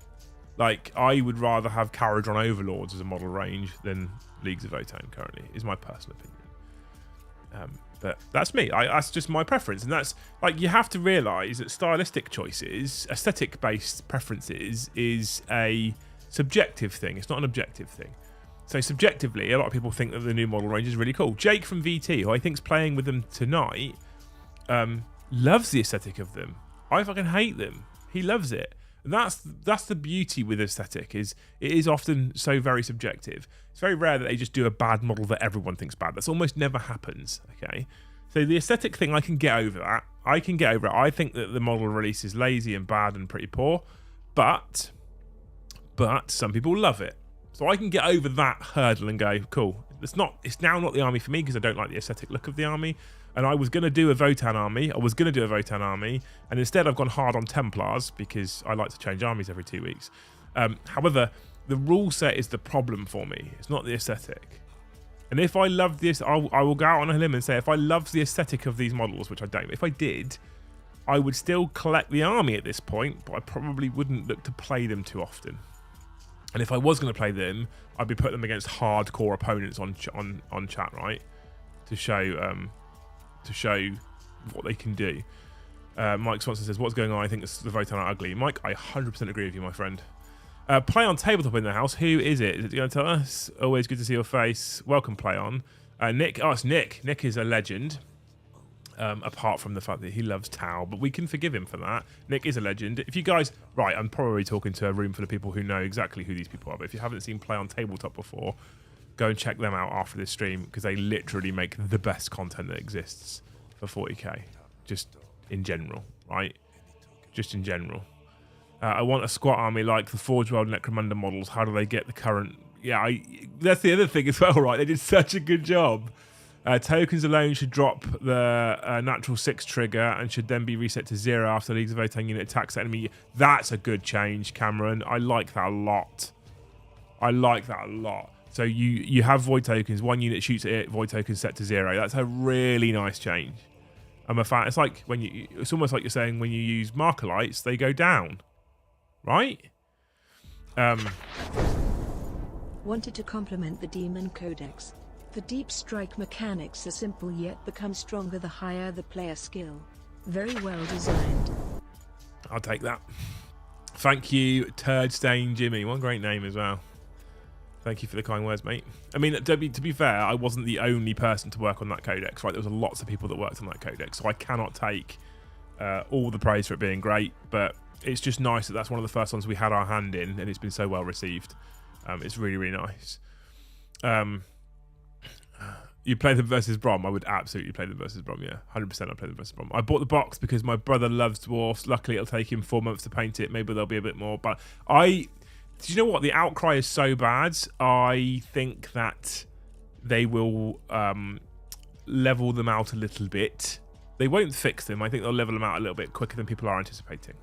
Like, I would rather have Caradron Overlords as a model range than Leagues of Votan currently, is my personal opinion. But that's me. That's just my preference. And that's, like, you have to realise that stylistic choices, aesthetic-based preferences, is a subjective thing. It's not an objective thing. So subjectively, a lot of people think that the new model range is really cool. Jake from VT, who I think's playing with them tonight, loves the aesthetic of them. I fucking hate them. He loves it. And that's the beauty with aesthetic, is it is often so very subjective. It's very rare that they just do a bad model that everyone thinks bad. That's almost never happens. Okay, so the aesthetic thing, I can get over that. I can get over it. I think that the model release is lazy and bad and pretty poor, but some people love it. So I can get over that hurdle and go, cool. It's now not the army for me because I don't like the aesthetic look of the army. And I was going to do a Votan army. And instead I've gone hard on Templars because I like to change armies every 2 weeks. However, the rule set is the problem for me. It's not the aesthetic. And if I love this, I will go out on a limb and say, if I love the aesthetic of these models, which I don't, if I did, I would still collect the army at this point, but I probably wouldn't look to play them too often. And if I was going to play them, I'd be putting them against hardcore opponents on chat, right? To show what they can do. Mike Swanson says, "What's going on? I think the vote are ugly." Mike, I 100% agree with you, my friend. Play on tabletop in the house. Who is it? Is it going to tell us? Always good to see your face. Welcome, Play on. Nick. Oh, it's Nick. Nick is a legend. Apart from the fact that he loves Tau, but we can forgive him for that. Nick is a legend. If you guys, right, I'm probably talking to a room full of people who know exactly who these people are, but if you haven't seen Play on Tabletop before, go and check them out after this stream, because they literally make the best content that exists for 40k, just in general, right? Just in general. I want a squat army like the Forge World Necromunda models. How do they get the current... Yeah, that's the other thing as well, right? They did such a good job. Tokens alone should drop the natural 6 trigger and should then be reset to 0 after the Leagues of Votank unit attacks the enemy. That's a good change, Cameron. I like that a lot. I like that a lot. So you have void tokens, 1 unit shoots at it, void tokens set to 0. That's a really nice change. I'm a fan. It's like when it's almost like you're saying when you use marker lights, they go down, right? Wanted to compliment the Demon Codex. The deep strike mechanics are simple yet become stronger the higher the player skill. Very well designed. I'll take that. Thank you, Turd Stain Jimmy. One great name as well. Thank you for the kind words, mate. I mean, to be fair, I wasn't the only person to work on that codex, right? There was lots of people that worked on that codex, so I cannot take all the praise for it being great, but it's just nice that that's one of the first ones we had our hand in, and it's been so well received. It's really, really nice. You play them versus Brom? I would absolutely play them versus Brom, yeah. 100% I'd play them versus Brom. I bought the box because my brother loves dwarfs. Luckily, it'll take him 4 months to paint it. Maybe there'll be a bit more. But do you know what? The outcry is so bad. I think that they will level them out a little bit. They won't fix them. I think they'll level them out a little bit quicker than people are anticipating.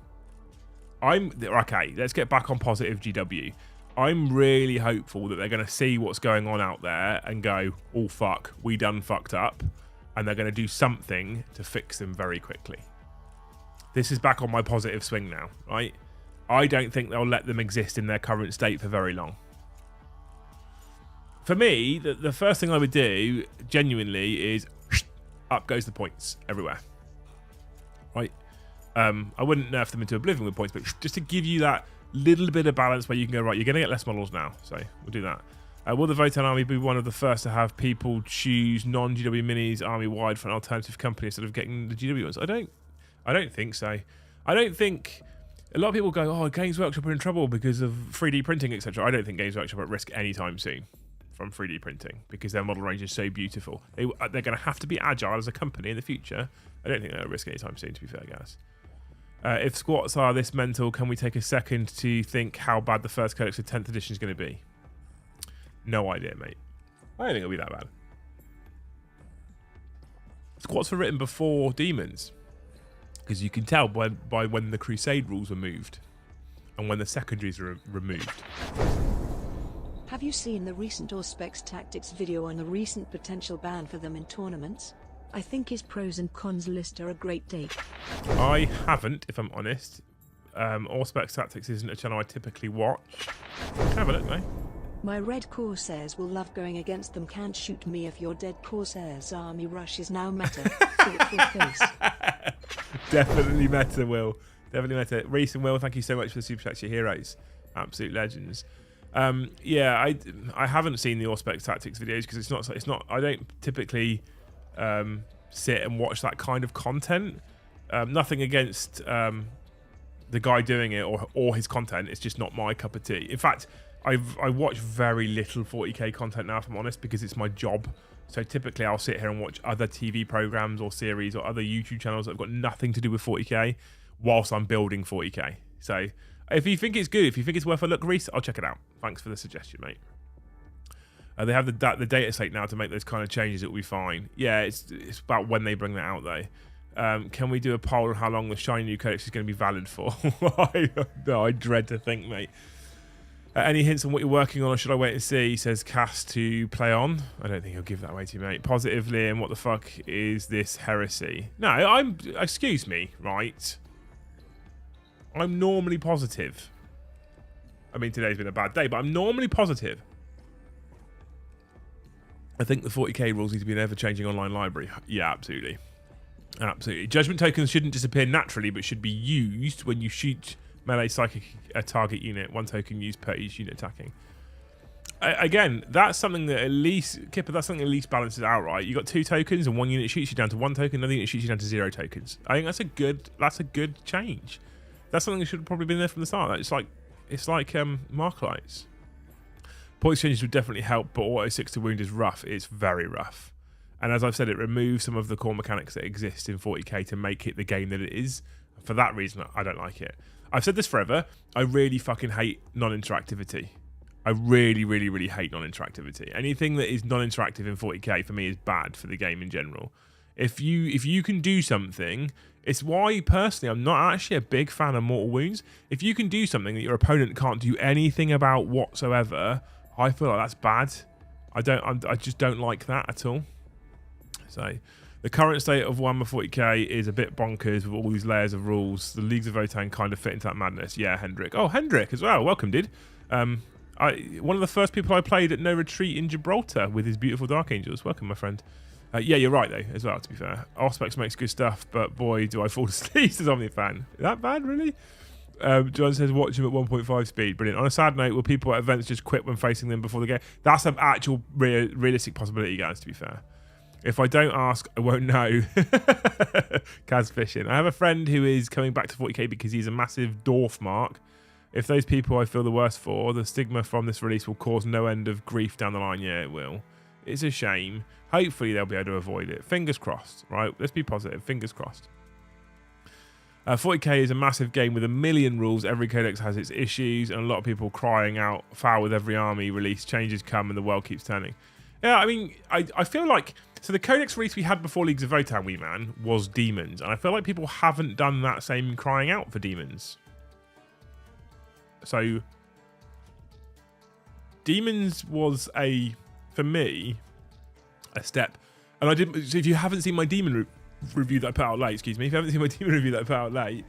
Okay, let's get back on positive GW. I'm really hopeful that they're going to see what's going on out there and go, oh, fuck, we done fucked up. And they're going to do something to fix them very quickly. This is back on my positive swing now, right? I don't think they'll let them exist in their current state for very long. For me, the first thing I would do, genuinely, is up goes the points everywhere. Right? I wouldn't nerf them into oblivion with points, but just to give you that little bit of balance where you can go, right, you're going to get less models now, so we'll do that. Will the Votan army be one of the first to have people choose non-GW minis army-wide for an alternative company instead of getting the GW ones? I don't think so. I don't think... A lot of people go, oh, Games Workshop are in trouble because of 3D printing, etc. I don't think Games Workshop are at risk anytime soon from 3D printing because their model range is so beautiful. They're going to have to be agile as a company in the future. I don't think they're at risk anytime soon, to be fair, guys. If squats are this mental, can we take a second to think how bad the first Codex of 10th edition is going to be? No idea, mate. I don't think it'll be that bad. Squats were written before Demons, because you can tell by when the Crusade rules were moved and when the secondaries are removed. Have you seen the recent Auspex Tactics video on the recent potential ban for them in tournaments? I think his pros and cons list are a great take. I haven't, if I'm honest. Auspex Tactics isn't a channel I typically watch. Have a look, mate. My red Corsairs will love going against them. Can't shoot me if your dead Corsairs army rush is now meta. Thoughtful face. Definitely meta, Will. Definitely meta. Reese and Will, thank you so much for the super chat, your heroes. Absolute legends. Yeah, I haven't seen the Auspex Tactics videos because it's not. I don't typically sit and watch that kind of content. Nothing against the guy doing it or his content. It's just not my cup of tea. In fact, I watch very little 40k content now, if I'm honest, because it's my job. So typically I'll sit here and watch other TV programs or series or other YouTube channels that have got nothing to do with 40k whilst I'm building 40k. So if you think it's good, if you think it's worth a look, Reese, I'll check it out. Thanks for the suggestion, mate. They have the data slate now to make those kind of changes. It will be fine. Yeah, it's about when they bring that out, though. Can we do a poll on how long the shiny new codex is going to be valid for? No, I dread to think, mate. Any hints on what you're working on, or should I wait and see? Says Cass to play on. I don't think he'll give that away to you, mate. Positively, and what the fuck is this heresy? No, excuse me, right? I'm normally positive. I mean, today's been a bad day, but I'm normally positive. I think the 40k rules need to be an ever-changing online library. Yeah, absolutely. Absolutely. Judgment tokens shouldn't disappear naturally, but should be used when you shoot melee psychic a target unit. 1 token used per each unit attacking. Again, that's something that at least Kipper. That's something that at least balances out, right? You got 2 tokens, and 1 unit shoots you down to 1 token, another unit shoots you down to 0 tokens. I think that's a good change. That's something that should have probably been there from the start. It's like Marklights. Point exchanges would definitely help, but auto 6 to wound is rough. It's very rough. And as I've said, it removes some of the core mechanics that exist in 40k to make it the game that it is. For that reason, I don't like it. I've said this forever. I really fucking hate non-interactivity. I really, really, really hate non-interactivity. Anything that is non-interactive in 40k for me is bad for the game in general. If you can do something, it's why personally I'm not actually a big fan of Mortal Wounds. If you can do something that your opponent can't do anything about whatsoever, I feel like that's bad. I just don't like that at all. So the current state of Warhammer 40k is a bit bonkers with all these layers of rules. The Leagues of Votann kind of fit into that madness. Yeah, Hendrik. Oh, Hendrik as well. Welcome, dude. One of the first people I played at No Retreat in Gibraltar with his beautiful Dark Angels. Welcome, my friend. Yeah, you're right, though, as well, to be fair. Auspex makes good stuff, but boy, do I fall asleep as Omni fan. Is that bad, really? John says, watch him at 1.5 speed. Brilliant. On a sad note, will people at events just quit when facing them before the game? That's an actual realistic possibility, guys, to be fair. If I don't ask, I won't know. Kaz fishing. I have a friend who is coming back to 40k because he's a massive dwarf mark. If those people I feel the worst for, the stigma from this release will cause no end of grief down the line. Yeah, it will. It's a shame. Hopefully they'll be able to avoid it. Fingers crossed, right? Let's be positive. Fingers crossed. 40k is a massive game with a million rules. Every codex has its issues, and a lot of people crying out foul with every army release. Changes come and the world keeps turning. Yeah, I mean, I feel like... So the codex release we had before Leagues of Votann, wee man, was Demons. And I feel like people haven't done that same crying out for Demons. So... Demons was for me, a step. And I didn't... So if you haven't seen my Demon review that I put out late, excuse me. If you haven't seen my Demon review that I put out late,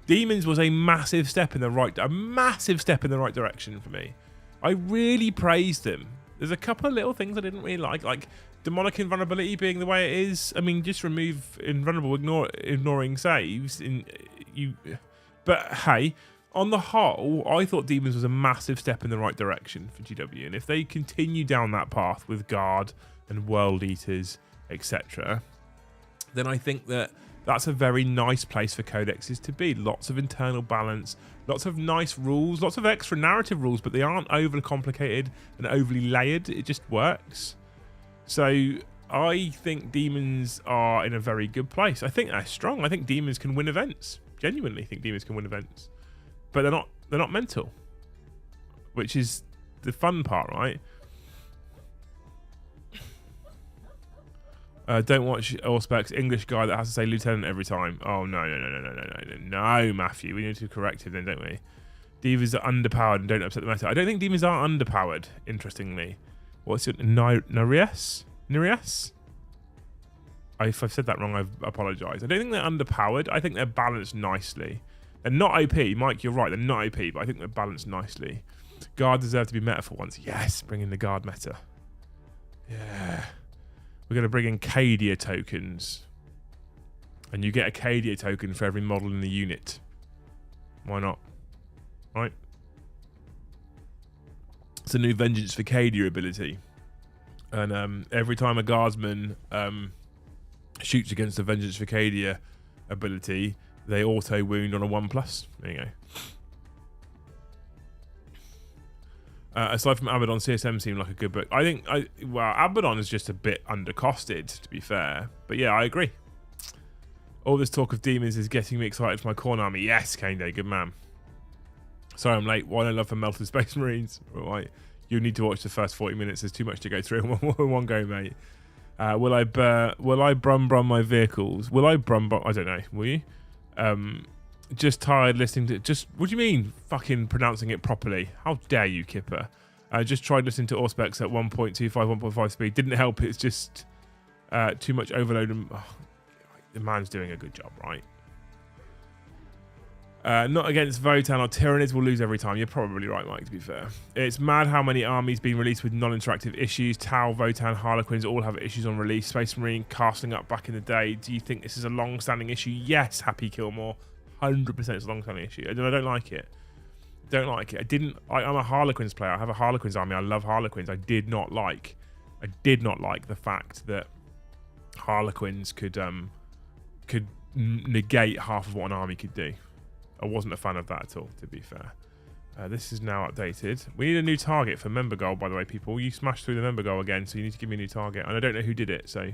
Demons was a massive step in the right direction for me. I really praised them. There's a couple of little things I didn't really like demonic invulnerability being the way it is. I mean, just remove invulnerable, ignoring saves. But hey, on the whole, I thought Demons was a massive step in the right direction for GW. And if they continue down that path with Guard and World Eaters, etc., then I think that that's a very nice place for codexes to be. Lots of internal balance, lots of nice rules, lots of extra narrative rules, but they aren't overly complicated and overly layered. It just works. So I think Demons are in a very good place. I think they're strong. I think Demons can win events. Genuinely think Demons can win events. But they're not mental, which is the fun part, right? Don't watch Allspecs English guy that has to say lieutenant every time. Oh, no, Matthew. We need to correct him then, don't we? Divas are underpowered and don't upset the meta. I don't think demons are underpowered, interestingly. What's it? Nereus? If I've said that wrong, I apologise. I don't think they're underpowered. I think they're balanced nicely. They're not OP. Mike, you're right. They're not OP, but I think they're balanced nicely. Guard deserve to be meta for once. Yes, bring in the guard meta. Yeah. We're going to bring in Cadia tokens. And you get a Cadia token for every model in the unit. Why not? Right? It's a new Vengeance for Cadia ability. And every time a guardsman shoots against the Vengeance for Cadia ability, they auto wound on a 1+. There you go. Aside from Abaddon, CSM seemed like a good book. I think, Abaddon is just a bit undercosted, to be fair. But yeah, I agree. All this talk of demons is getting me excited for my Khorne army. Yes, Kane, good man. Sorry I'm late. Why no love for Melted Space Marines? Right. You need to watch the first 40 minutes. There's too much to go through in one go, mate. Will I brum my vehicles? Will I brum? I don't know. Will you? Just tired listening to... What do you mean fucking pronouncing it properly? How dare you, Kipper? Just tried listening to Auspex at 1.25, 1.5 speed. Didn't help. It's just too much overload. And, the man's doing a good job, right? Not against Votan or Tyranids will lose every time. You're probably right, Mike, to be fair. It's mad how many armies being released with non-interactive issues. Tau, Votan, Harlequins all have issues on release. Space Marine casting up back in the day. Do you think this is a long-standing issue? Yes, Happy Kilmore. 100% it's a long-standing issue. I don't like it. Don't like it. I'm a Harlequins player. I have a Harlequins army. I love Harlequins. I did not like the fact that Harlequins could negate half of what an army could do. I wasn't a fan of that at all, to be fair. This is now updated. We need a new target for member goal, by the way, people. You smashed through the member goal again, so you need to give me a new target. And I don't know who did it, so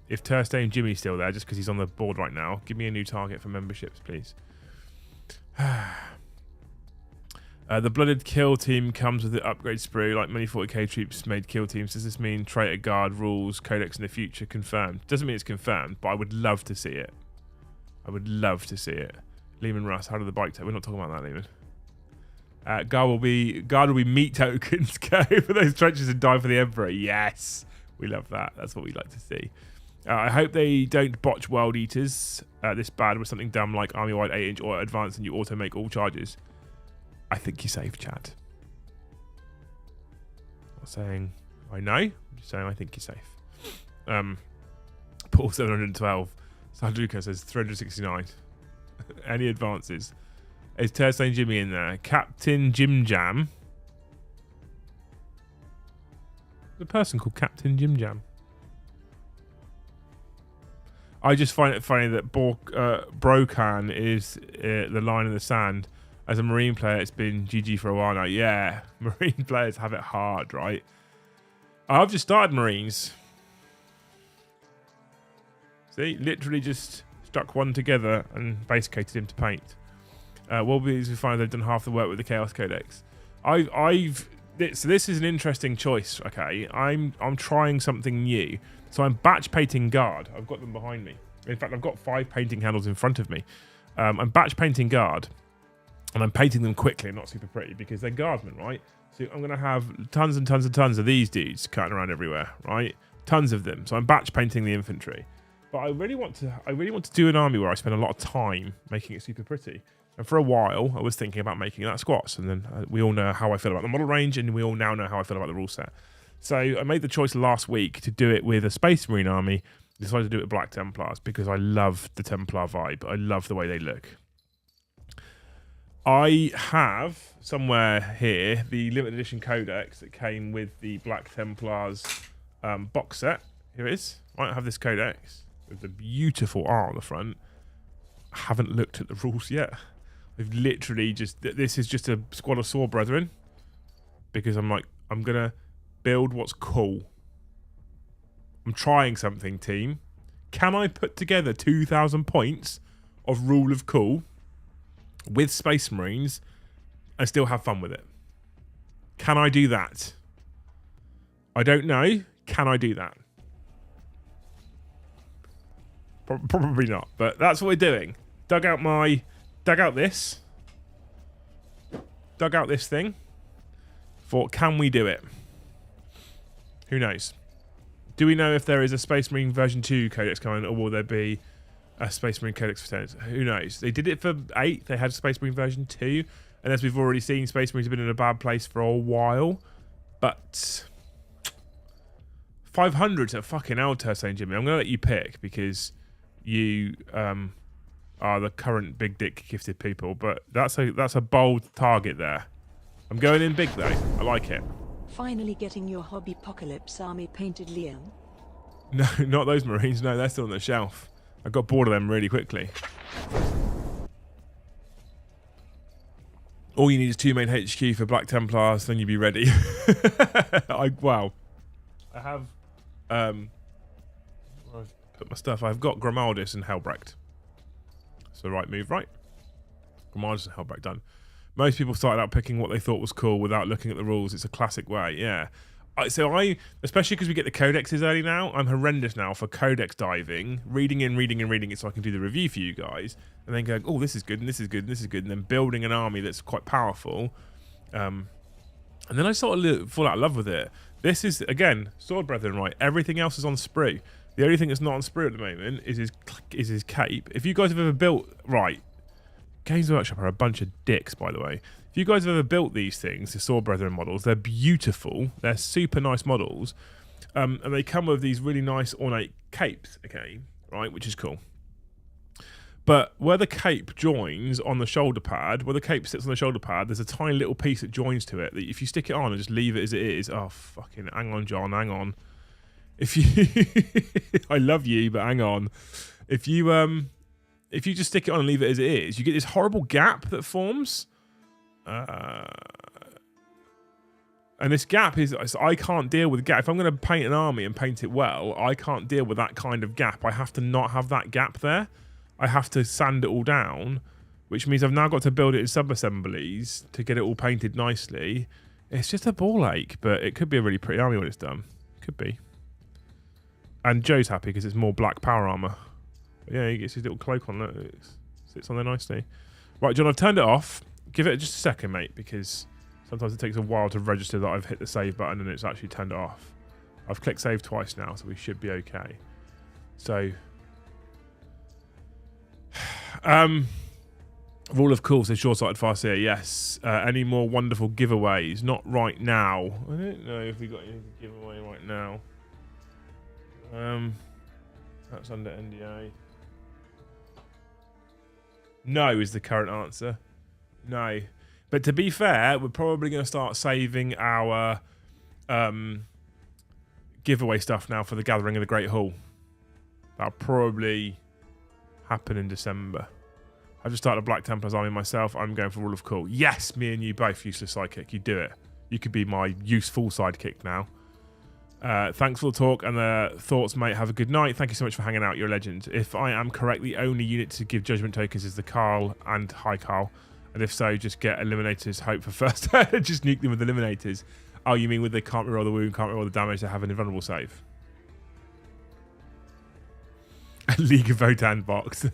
if Turstane Jimmy's still there, just because he's on the board right now, give me a new target for memberships, please. The Blooded Kill team comes with the upgrade sprue, like many 40k troops made kill teams. Does this mean traitor guard rules, codex in the future confirmed? Doesn't mean it's confirmed, but I would love to see it. I would love to see it. Lehman Russ, how did the bike take? We're not talking about that, Lehman. Guard will be meat tokens. Go for those trenches and die for the Emperor. Yes, we love that. That's what we like to see. I hope they don't botch World Eaters this bad with something dumb like army-wide 8-inch or advanced and you auto make all charges. I think you're safe, Chad. I'm not saying I know. I'm just saying I think you're safe. Paul 712. Sandruka says 369. Any advances? Is Turstane Jimmy in there? Captain Jim Jam. The person called Captain Jim Jam. I just find it funny that Brokan is the line in the sand. As a Marine player, it's been GG for a while now. Yeah, Marine players have it hard, right? I've just started Marines. See, literally just stuck one together and base coated him to paint. Wolbies, we find they've done half the work with the Chaos Codex. So this is an interesting choice. Okay, I'm trying something new. So I'm batch painting guard. I've got them behind me. In fact, I've got 5 painting handles in front of me. I'm batch painting guard, and I'm painting them quickly and not super pretty because they're guardsmen, right? So I'm going to have tons and tons and tons of these dudes cutting around everywhere, right? Tons of them. So I'm batch painting the infantry. But I really want to do an army where I spend a lot of time making it super pretty. And for a while, I was thinking about making that squats. And then we all know how I feel about the model range, and we all now know how I feel about the rule set. So I made the choice last week to do it with a Space Marine army. Decided to do it with Black Templars because I love the Templar vibe. I love the way they look. I have somewhere here the limited edition codex that came with the Black Templars box set. Here it is. I have this codex with the beautiful art on the front. I haven't looked at the rules yet. I've literally this is just a squad of Sword Brethren because I'm gonna build what's cool. I'm trying something, team. Can I put together 2,000 points of Rule of Cool with Space Marines and still have fun with it? Can I do that? I don't know. Can I do that? Probably not, but that's what we're doing. Dug out this thing. Thought, can we do it? Who knows? Do we know if there is a Space Marine version 2 codex coming, or will there be a Space Marine codex for 10? Who knows? They did it for 8. They had Space Marine version 2, and as we've already seen, Space Marines have been in a bad place for a while. But 500's a fucking altar, saying Jimmy. I'm gonna let you pick because you are the current big dick gifted people, but that's a bold target there. I'm going in big though. I like it. Finally getting your hobby apocalypse army painted, Liam. No, not those Marines. No, they're still on the shelf. I got bored of them really quickly. All you need is 2 main HQ for Black Templars, then you'll be ready. Wow. I have I've put my stuff. I've got Grimaldus and Helbrecht. So right move, right? Grimaldus and Helbrecht done. Most people started out picking what they thought was cool without looking at the rules. It's a classic way, yeah. Especially because we get the codexes early now, I'm horrendous now for codex diving, reading it so I can do the review for you guys, and then going, oh, this is good, and this is good, and this is good, and then building an army that's quite powerful. And then I sort of fall out of love with it. This is, again, Sword Brethren, right? Everything else is on sprue. The only thing that's not on sprue at the moment is his cape. If you guys have ever built, right, Games Workshop are a bunch of dicks, by the way. If you guys have ever built these things, the Sword Brethren models, they're beautiful. They're super nice models. And they come with these really nice ornate capes, okay, right, which is cool. But where the cape joins on the shoulder pad, where the cape sits on the shoulder pad, there's a tiny little piece that joins to it that if you stick it on and just leave it as it is, oh, fucking, hang on, John, hang on. If you, I love you, but hang on. If you just stick it on and leave it as it is, you get this horrible gap that forms. And this gap is, I can't deal with the gap. If I'm going to paint an army and paint it well, I can't deal with that kind of gap. I have to not have that gap there. I have to sand it all down, which means I've now got to build it in sub-assemblies to get it all painted nicely. It's just a ball ache, but it could be a really pretty army when it's done. Could be. And Joe's happy because it's more black power armor. But yeah, he gets his little cloak on. Look, it sits on there nicely. Right, John, I've turned it off. Give it just a second, mate, because sometimes it takes a while to register that I've hit the save button and it's actually turned it off. I've clicked save twice now, so we should be okay. So... Rule of cool says short-sighted Farseer. Yes. Any more wonderful giveaways? Not right now. I don't know if we got anything to give away right now. That's under NDA. No is the current answer. No. But to be fair, we're probably going to start saving our giveaway stuff now for the Gathering of the Great Hall. That'll probably happen in December. I've just started a Black Templars army myself. I'm going for Rule of Cool. Yes, me and you both, useless sidekick. You do it. You could be my useful sidekick now. Thanks for the talk and the thoughts, mate. Have a good night. Thank you so much for hanging out. You're a legend. If I am correct, the only unit to give judgment tokens is the Carl and High Carl. And if so, just get Eliminators. Hope for first. Just nuke them with Eliminators. Oh, you mean with the can't reroll the wound, can't reroll the damage, they have an invulnerable save? League of Votan box.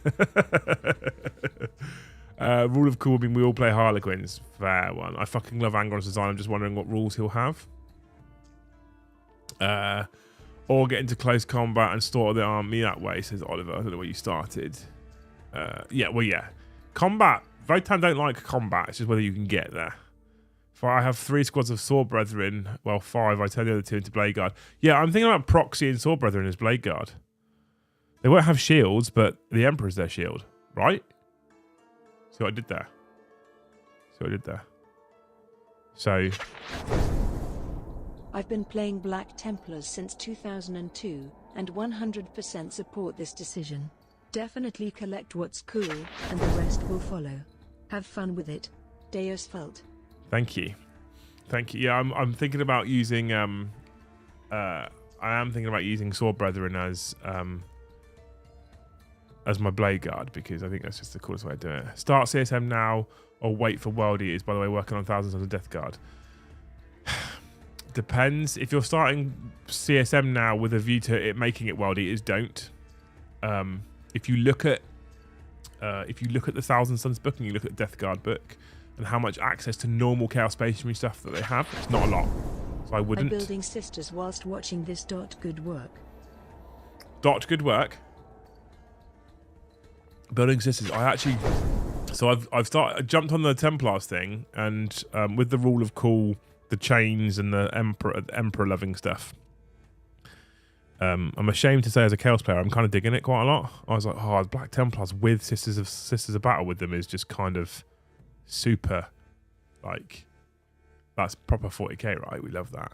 Rule of cool being we all play Harlequins. Fair one. I fucking love Angron's design. I'm just wondering what rules he'll have. Or get into close combat and slaughter the army that way, says Oliver. I don't know where you started. Yeah. Combat. Votan don't like combat. It's just whether you can get there. If I have 3 squads of Sword Brethren, well, 5, I turn the other 2 into Blade Guard. Yeah, I'm thinking about proxy and Sword Brethren as Blade Guard. They won't have shields, but the Emperor's their shield, right? See what I did there? So... I've been playing Black Templars since 2002, and 100% support this decision. Definitely collect what's cool, and the rest will follow. Have fun with it. Deus Vult. Thank you. Yeah, I'm thinking about using... I am thinking about using Sword Brethren as my Blade Guard, because I think that's just the coolest way to do it. Start CSM now or wait for World Eaters. By the way, working on Thousands of the Death Guard. Depends. If you're starting CSM now with a view to it making it World Eaters, don't. If you look at the Thousand Suns book and you look at the Death Guard book and how much access to normal Chaos Stationary stuff that they have, it's not a lot. So I wouldn't. I'm building sisters whilst watching this. Good work. Good work. Building sisters. I actually, so I've jumped on the Templars thing, and with the Rule of Cool, the chains and the Emperor loving stuff. I'm ashamed to say as a Chaos player, I'm kind of digging it quite a lot. I was like, oh, Black Templars with Sisters of Battle with them is just kind of super, like, that's proper 40k, right? We love that.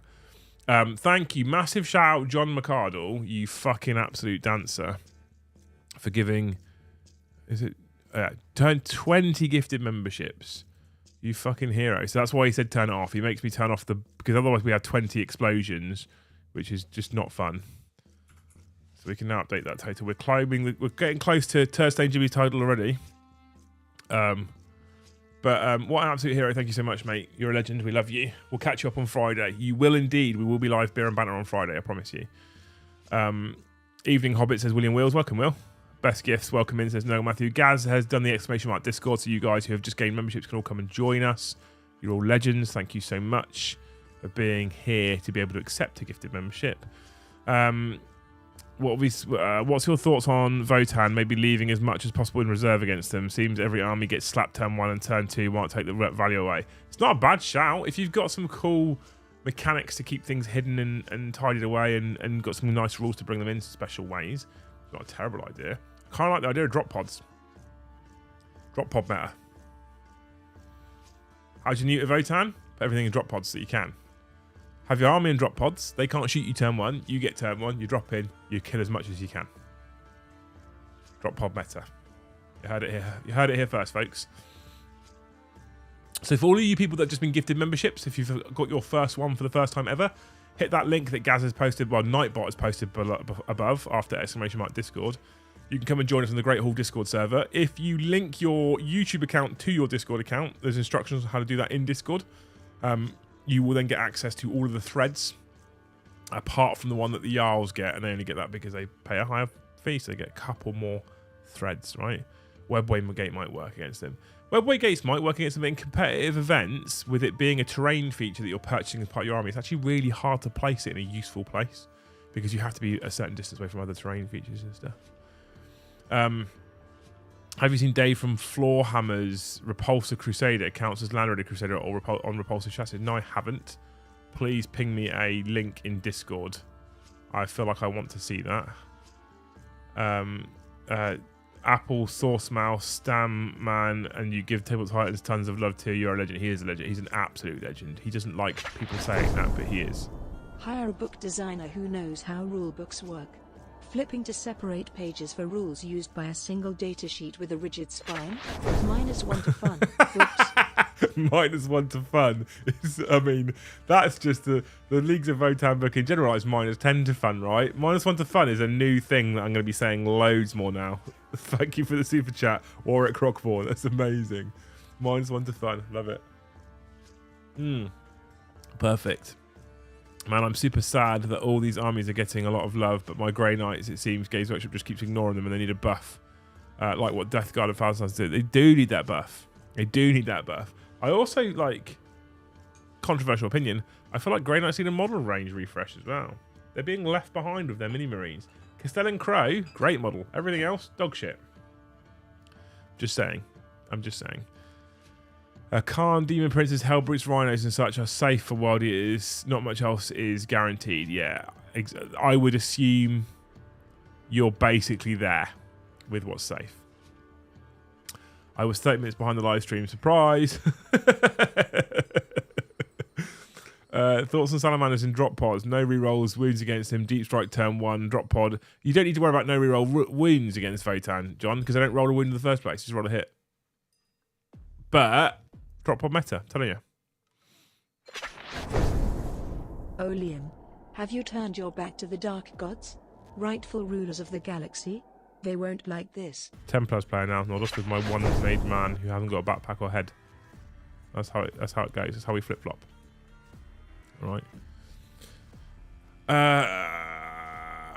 Thank you, massive shout out John McArdle, you fucking absolute dancer, for giving. Is it turn 20 gifted memberships? You fucking hero. So that's why he said turn it off. He makes me turn off because otherwise we have 20 explosions, which is just not fun. So we can now update that total. We're getting close to Turstain Jimmy's title already. But what an absolute hero. Thank you so much, mate. You're a legend. We love you. We'll catch you up on Friday. You will indeed. We will be live beer and banter on Friday. I promise you. Evening Hobbit says William Wheels. Welcome, Will. Best gifts. Welcome in, says no Matthew. Gaz has done the exclamation mark Discord, so you guys who have just gained memberships can all come and join us. You're all legends. Thank you so much for being here to be able to accept a gifted membership. What's your thoughts on Votan maybe leaving as much as possible in reserve against them? Seems every army gets slapped turn 1 and turn 2 might take the value away. It's not a bad shout. If you've got some cool mechanics to keep things hidden and tidied away and got some nice rules to bring them in special ways, it's not a terrible idea. I kind of like the idea of drop pods. Drop pod meta. How do you neuter Votan? Put everything in drop pods so you can. Have your army in drop pods. They can't shoot you turn 1. You get turn 1. You drop in. You kill as much as you can. Drop pod meta. You heard it here. You heard it here first, folks. So for all of you people that have just been gifted memberships, if you've got your first one for the first time ever, hit that link that Gaz has posted, well, Nightbot has posted above after exclamation mark Discord. You can come and join us on the Great Hall Discord server. If you link your YouTube account to your Discord account, there's instructions on how to do that in Discord. You will then get access to all of the threads, apart from the one that the Jarls get, and they only get that because they pay a higher fee, so they get a couple more threads, right? Webway Gate might work against them. Webway Gates might work against them in competitive events, with it being a terrain feature that you're purchasing as part of your army. It's actually really hard to place it in a useful place, because you have to be a certain distance away from other terrain features and stuff. Have you seen Dave from Floorhammer's Repulsor Crusader? It counts as Land Raider Crusader or on Repulsor Chassis. No, I haven't. Please ping me a link in Discord. I feel like I want to see that. Apple, Source Mouse, Stam Man, and you give Table Titans tons of love too. You're a legend. He is a legend. He's an absolute legend. He doesn't like people saying that, but he is. Hire a book designer who knows how rulebooks work. Flipping to separate pages for rules used by a single datasheet with a rigid spine. -1 to fun. Oops. -1 to fun. I mean, that's just the Leagues of Votan book in general is -10 to fun, right? -1 to fun is a new thing that I'm going to be saying loads more now. Thank you for the super chat, Warwick Crockborn. That's amazing. -1 to fun. Love it. Perfect. Man, I'm super sad that all these armies are getting a lot of love, but my Grey Knights, it seems, Games Workshop just keeps ignoring them and they need a buff. Like what Death Guard and Falstars do. They do need that buff. They do need that buff. I also, like, controversial opinion, I feel like Grey Knights need a model range refresh as well. They're being left behind with their mini-marines. Castellan Crow, great model. Everything else, dog shit. Just saying. I'm just saying. Khan, Demon Princes, Hellbrutes, Rhinos and such are safe for World Eaters. Not much else is guaranteed. Yeah, I would assume you're basically there with what's safe. I was 30 minutes behind the live stream. Surprise! Thoughts on Salamanders and drop pods. No rerolls, wounds against him. Deep strike turn 1, drop pod. You don't need to worry about no reroll wounds against Votan, John, because they don't roll a wound in the first place. Just roll a hit. But drop pod meta, I'm telling you. Liam, have you turned your back to the Dark Gods? Rightful rulers of the galaxy? They won't like this. 10 plus player now, not just with my one made man who hasn't got a backpack or head. That's how it goes. That's how we flip flop. Right.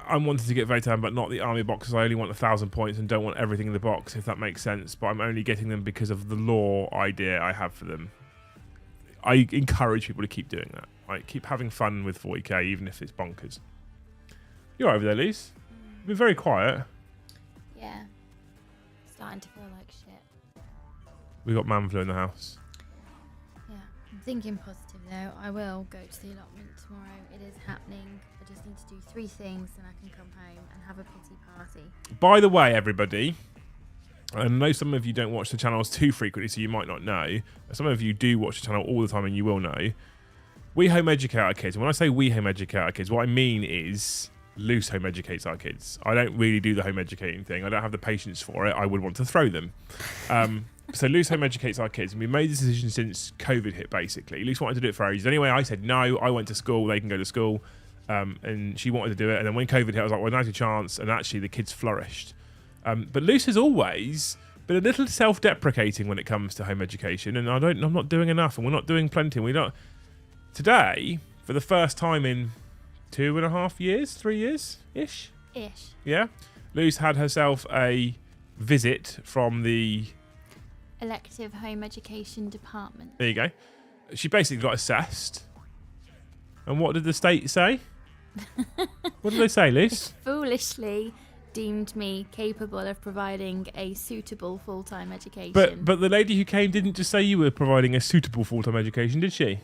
I'm wanting to get Votan, but not the army boxes. I only want 1,000 points and don't want everything in the box, if that makes sense. But I'm only getting them because of the lore idea I have for them. I encourage people to keep doing that. Like, keep having fun with 40k, even if it's bonkers. You're over there, Lise. You've been very quiet. Yeah. Starting to feel like shit. We got Manflu in the house. Yeah. I'm thinking positive though. I will go to the allotment tomorrow. It is happening. I just need to do 3 things, then I can come home and have a pity party. By the way, everybody, I know some of you don't watch the channels too frequently, so you might not know. Some of you do watch the channel all the time, and you will know. We home educate our kids. And when I say we home educate our kids, what I mean is Loose home educates our kids. I don't really do the home educating thing. I don't have the patience for it. I would want to throw them. So Loose home educates our kids, and we made this decision since COVID hit, basically. Loose wanted to do it for ages. Anyway, I said no. I went to school. They can go to school. And she wanted to do it. And then when COVID hit, I was like, well, now's your chance. And actually, the kids flourished. But Luce has always been a little self-deprecating when it comes to home education, and I'm not doing enough, and we're not doing plenty. Today, for the first time in 2.5 years, 3 years ish. Yeah, Luce had herself a visit from the elective home education department. There you go. She basically got assessed. And what did the state say? What did they say, Luce? Foolishly deemed me capable of providing a suitable full-time education. But the lady who came didn't just say you were providing a suitable full-time education, did she?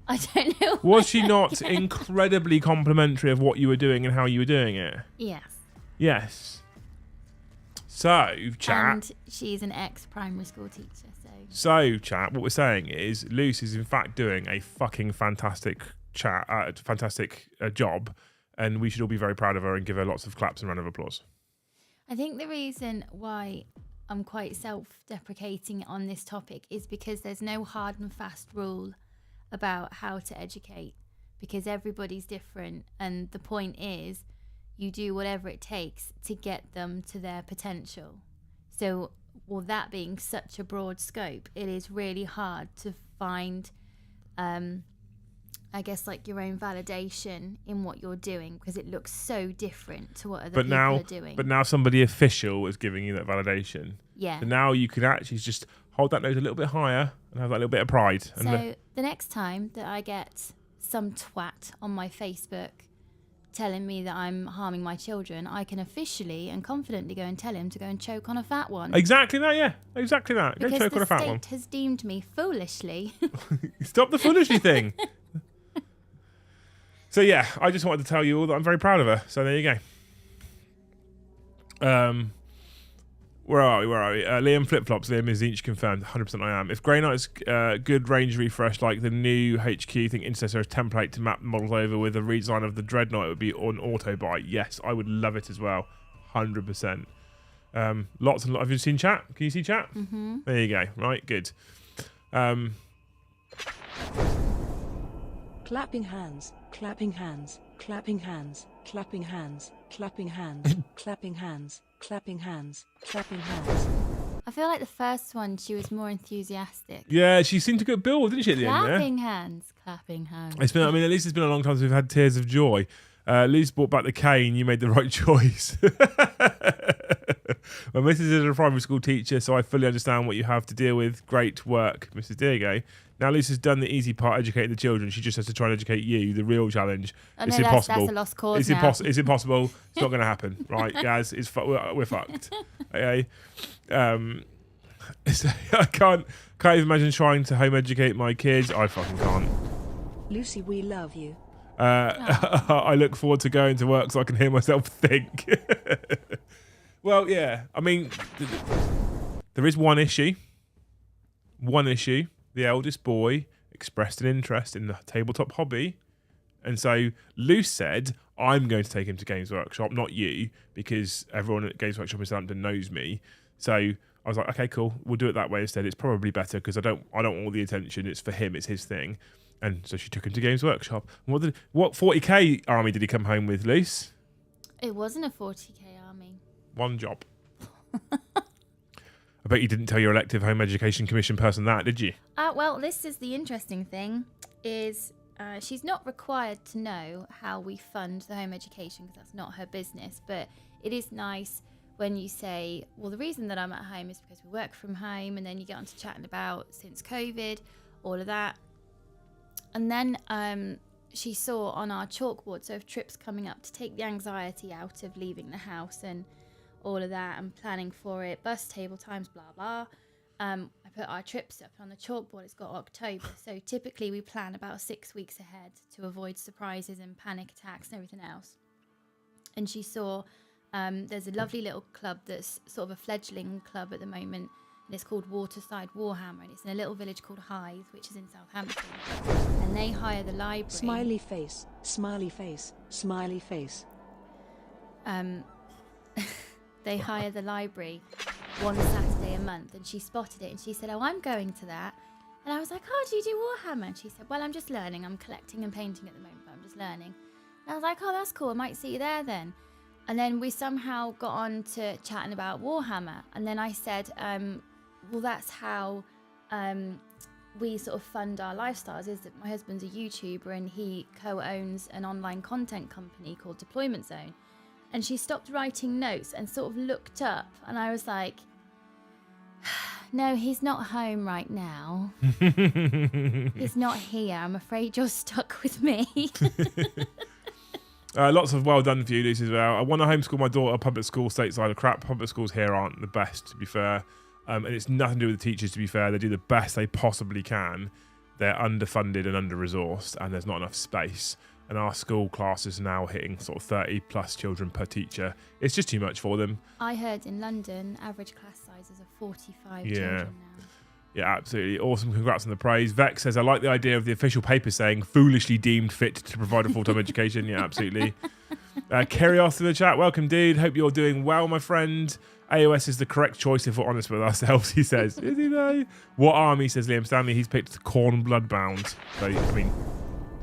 I don't know. Was she not incredibly complimentary of what you were doing and how you were doing it? Yes. Yes. So, chat. And she's an ex-primary school teacher, So, chat, what we're saying is Luce is in fact doing a fucking fantastic job, and we should all be very proud of her and give her lots of claps and round of applause. I think the reason why I'm quite self-deprecating on this topic is because there's no hard and fast rule about how to educate, because everybody's different, and the point is you do whatever it takes to get them to their potential. So, well, that being such a broad scope, it is really hard to find I guess like your own validation in what you're doing, because it looks so different to what other people are doing. But now somebody official is giving you that validation. Yeah. So now you can actually just hold that nose a little bit higher and have that little bit of pride. So the next time that I get some twat on my Facebook telling me that I'm harming my children, I can officially and confidently go and tell him to go and choke on a fat one. Exactly that, yeah. Exactly that. Because go choke on a fat one. the state has deemed me foolishly. Stop the foolishly thing. So yeah, I just wanted to tell you all that I'm very proud of her. So there you go. Where are we? Liam flip-flops. Liam is each confirmed. 100% I am. If Grey Knight's good range refresh like the new HQ think Intercessor is template to map models over with a redesign of the Dreadnought, it would be on auto buy. Yes, I would love it as well. 100%. Lots and lots. Have you seen chat? Can you see chat? Mm-hmm. There you go. Right, good. Clapping hands, clapping hands, clapping hands, clapping hands, clapping hands, clapping hands, clapping hands, clapping hands. I feel like the first one, she was more enthusiastic. Yeah, she seemed to get billed, didn't she, at the end there? Clapping hands, clapping hands. At least it's been a long time since we've had tears of joy. Liz brought back the cane. You made the right choice. My missus is a primary school teacher, so I fully understand what you have to deal with. Great work, Mrs. Diego. Now Liz has done the easy part, educating the children. She just has to try and educate you, the real challenge. It's impossible. That's a lost cause It's impossible. It's not going to happen, right, guys? We're fucked. Okay. I can't even imagine trying to home educate my kids. I fucking can't. Lucy, we love you. I look forward to going to work so I can hear myself think. Well, yeah. I mean, there is one issue. The eldest boy expressed an interest in the tabletop hobby. And so Luce said, I'm going to take him to Games Workshop, not you, because everyone at Games Workshop in Southampton knows me. So I was like, okay, cool. We'll do it that way instead. It's probably better because I don't want all the attention. It's for him. It's his thing. And so she took him to Games Workshop. And what 40k army did he come home with, Luce? It wasn't a 40k army. One job. I bet you didn't tell your elective home education commission person that, did you? Well, this is the interesting thing, is she's not required to know how we fund the home education because that's not her business. But it is nice when you say, well, the reason that I'm at home is because we work from home, and then you get on to chatting about since COVID, all of that. And then she saw on our chalkboard, so if trips coming up, to take the anxiety out of leaving the house and all of that and planning for it, bus table times, blah, blah. I put our trips up on the chalkboard. It's got October. So typically we plan about 6 weeks ahead to avoid surprises and panic attacks and everything else. And she saw there's a lovely little club that's sort of a fledgling club at the moment, and it's called Waterside Warhammer, and it's in a little village called Hythe, which is in Southampton. And they hire the library. Smiley face, smiley face, smiley face. They hire the library one Saturday a month, and she spotted it and she said, oh, I'm going to that. And I was like, oh, do you do Warhammer? And she said, well, I'm just learning. I'm collecting and painting at the moment, but I'm just learning. And I was like, oh, that's cool. I might see you there then. And then we somehow got on to chatting about Warhammer. And then I said, well, that's how we sort of fund our lifestyles, is that my husband's a YouTuber and he co-owns an online content company called Deployment Zone. And she stopped writing notes and sort of looked up, and I was like, no, he's not home right now. He's not here. I'm afraid you're stuck with me. Lots of well done for you, Lucy, as well. I want to homeschool my daughter. Public school stateside are crap. Public schools here aren't the best, to be fair. And it's nothing to do with the teachers, to be fair. They do the best they possibly can. They're underfunded and under-resourced, and there's not enough space. And our school class is now hitting sort of 30 plus children per teacher. It's just too much for them. I heard in London, average class sizes are 45 children now. Yeah, absolutely. Awesome. Congrats on the praise. Vex says, I like the idea of the official paper saying foolishly deemed fit to provide a full-time education. Yeah, absolutely. Kerios in the chat. Welcome, dude. Hope you're doing well, my friend. AOS is the correct choice if we're honest with ourselves, he says. Is he though? What army, says Liam Stanley? He's picked Corn Bloodbound. So, I mean,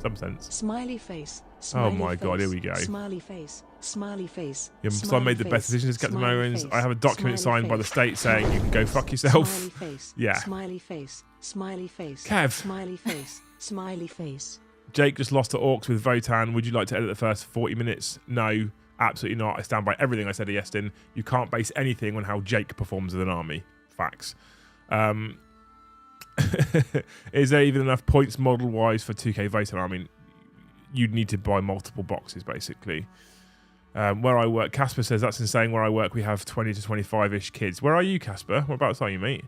some sense. Smiley face. Oh my God, here we go. Smiley face. Smiley face. Yeah, so I made the best decisions, Captain Owens. I have a document signed by the state saying you can go fuck yourself. Smiley face. Yeah. Smiley face. Smiley face. Kev. Smiley face. Smiley face. Jake just lost to Orcs with Votan. Would you like to edit the first 40 minutes? No, absolutely not. I stand by everything I said to Yestin. You can't base anything on how Jake performs with an army. Facts. Is there even enough points model-wise for 2K Votan? I mean, you'd need to buy multiple boxes, basically. Where I work, Casper says, that's insane. Where I work, we have 20 to 25-ish kids. Where are you, Casper? Whereabouts are you, mate?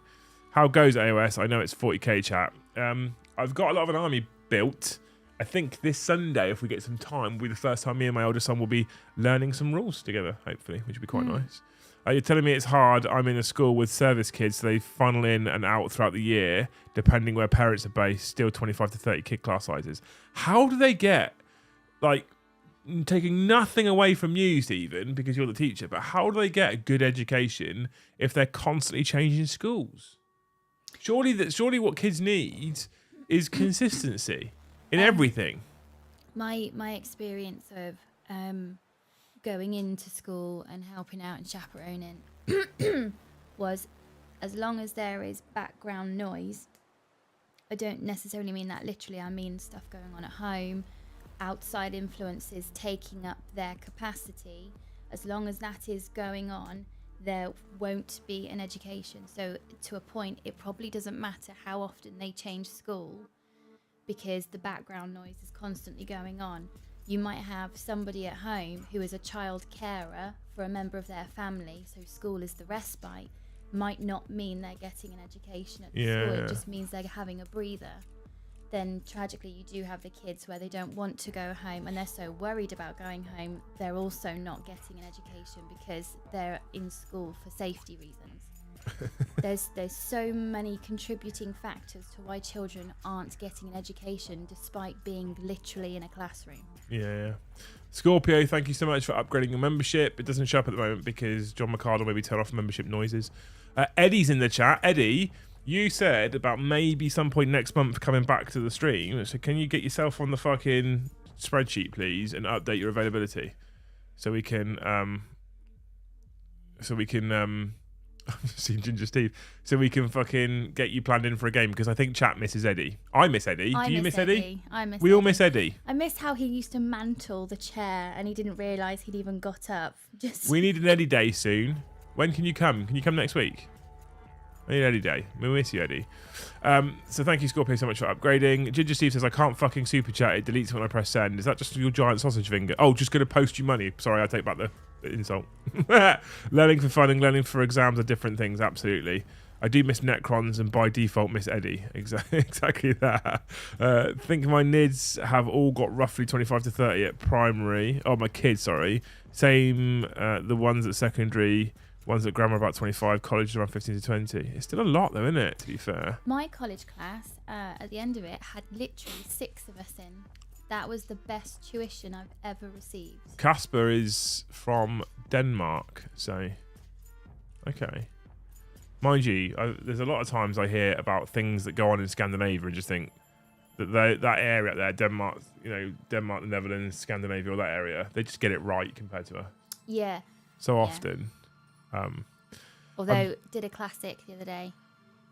How goes AOS? I know it's 40k, chat. I've got a lot of an army built. I think this Sunday, if we get some time, will be the first time me and my older son will be learning some rules together, hopefully, which would be quite nice. You're telling me it's hard. I'm in a school with service kids, so they funnel in and out throughout the year, depending where parents are based, still 25 to 30 kid class sizes. How do they get, like, taking nothing away from you, Stephen, because you're the teacher, but how do they get a good education if they're constantly changing schools? Surely what kids need is consistency in everything. My experience of going into school and helping out and chaperoning was, as long as there is background noise, I don't necessarily mean that literally, I mean stuff going on at home, outside influences taking up their capacity, as long as that is going on, there won't be an education. So to a point, it probably doesn't matter how often they change school, because the background noise is constantly going on. You might have somebody at home who is a child carer for a member of their family, so school is the respite. Might not mean they're getting an education at the school, it just means they're having a breather. Then tragically you do have the kids where they don't want to go home and they're so worried about going home, they're also not getting an education because they're in school for safety reasons. There's so many contributing factors to why children aren't getting an education despite being literally in a classroom. Yeah. Scorpio, thank you so much for upgrading your membership. It doesn't show up at the moment because John McCardle maybe turned off membership noises. Eddie's in the chat. Eddie, you said about maybe some point next month coming back to the stream. So can you get yourself on the fucking spreadsheet, please, and update your availability so we can I've seen Ginger Steve. So we can fucking get you planned in for a game, because I think chat misses Eddie. I miss Eddie. Do you miss Eddie? I miss We all miss Eddie. I miss how he used to mantle the chair and he didn't realise he'd even got up. We need an Eddie day soon. When can you come? Can you come next week? I need Eddie day. We miss you, Eddie. So thank you, Scorpio, so much for upgrading. Ginger Steve says, I can't fucking super chat. It deletes when I press send. Is that just your giant sausage finger? Oh, just going to post you money. Sorry, I take back the insult. Learning for fun and learning for exams are different things, absolutely. I do miss Necrons and by default miss Eddie. Exactly that. Think my nids have all got roughly 25 to 30 at primary. Oh, my kids, sorry. Same, the ones at secondary, ones at grammar about 25, college around 15 to 20. It's still a lot though, isn't it, to be fair? My college class, at the end of it, had literally 6 of us in. That was the best tuition I've ever received. Casper is from Denmark, so okay. Mind you, there's a lot of times I hear about things that go on in Scandinavia and just think that that area up there, Denmark, the Netherlands, Scandinavia, all that area, they just get it right compared to us. Yeah. so Yeah. often. Although, did a classic the other day,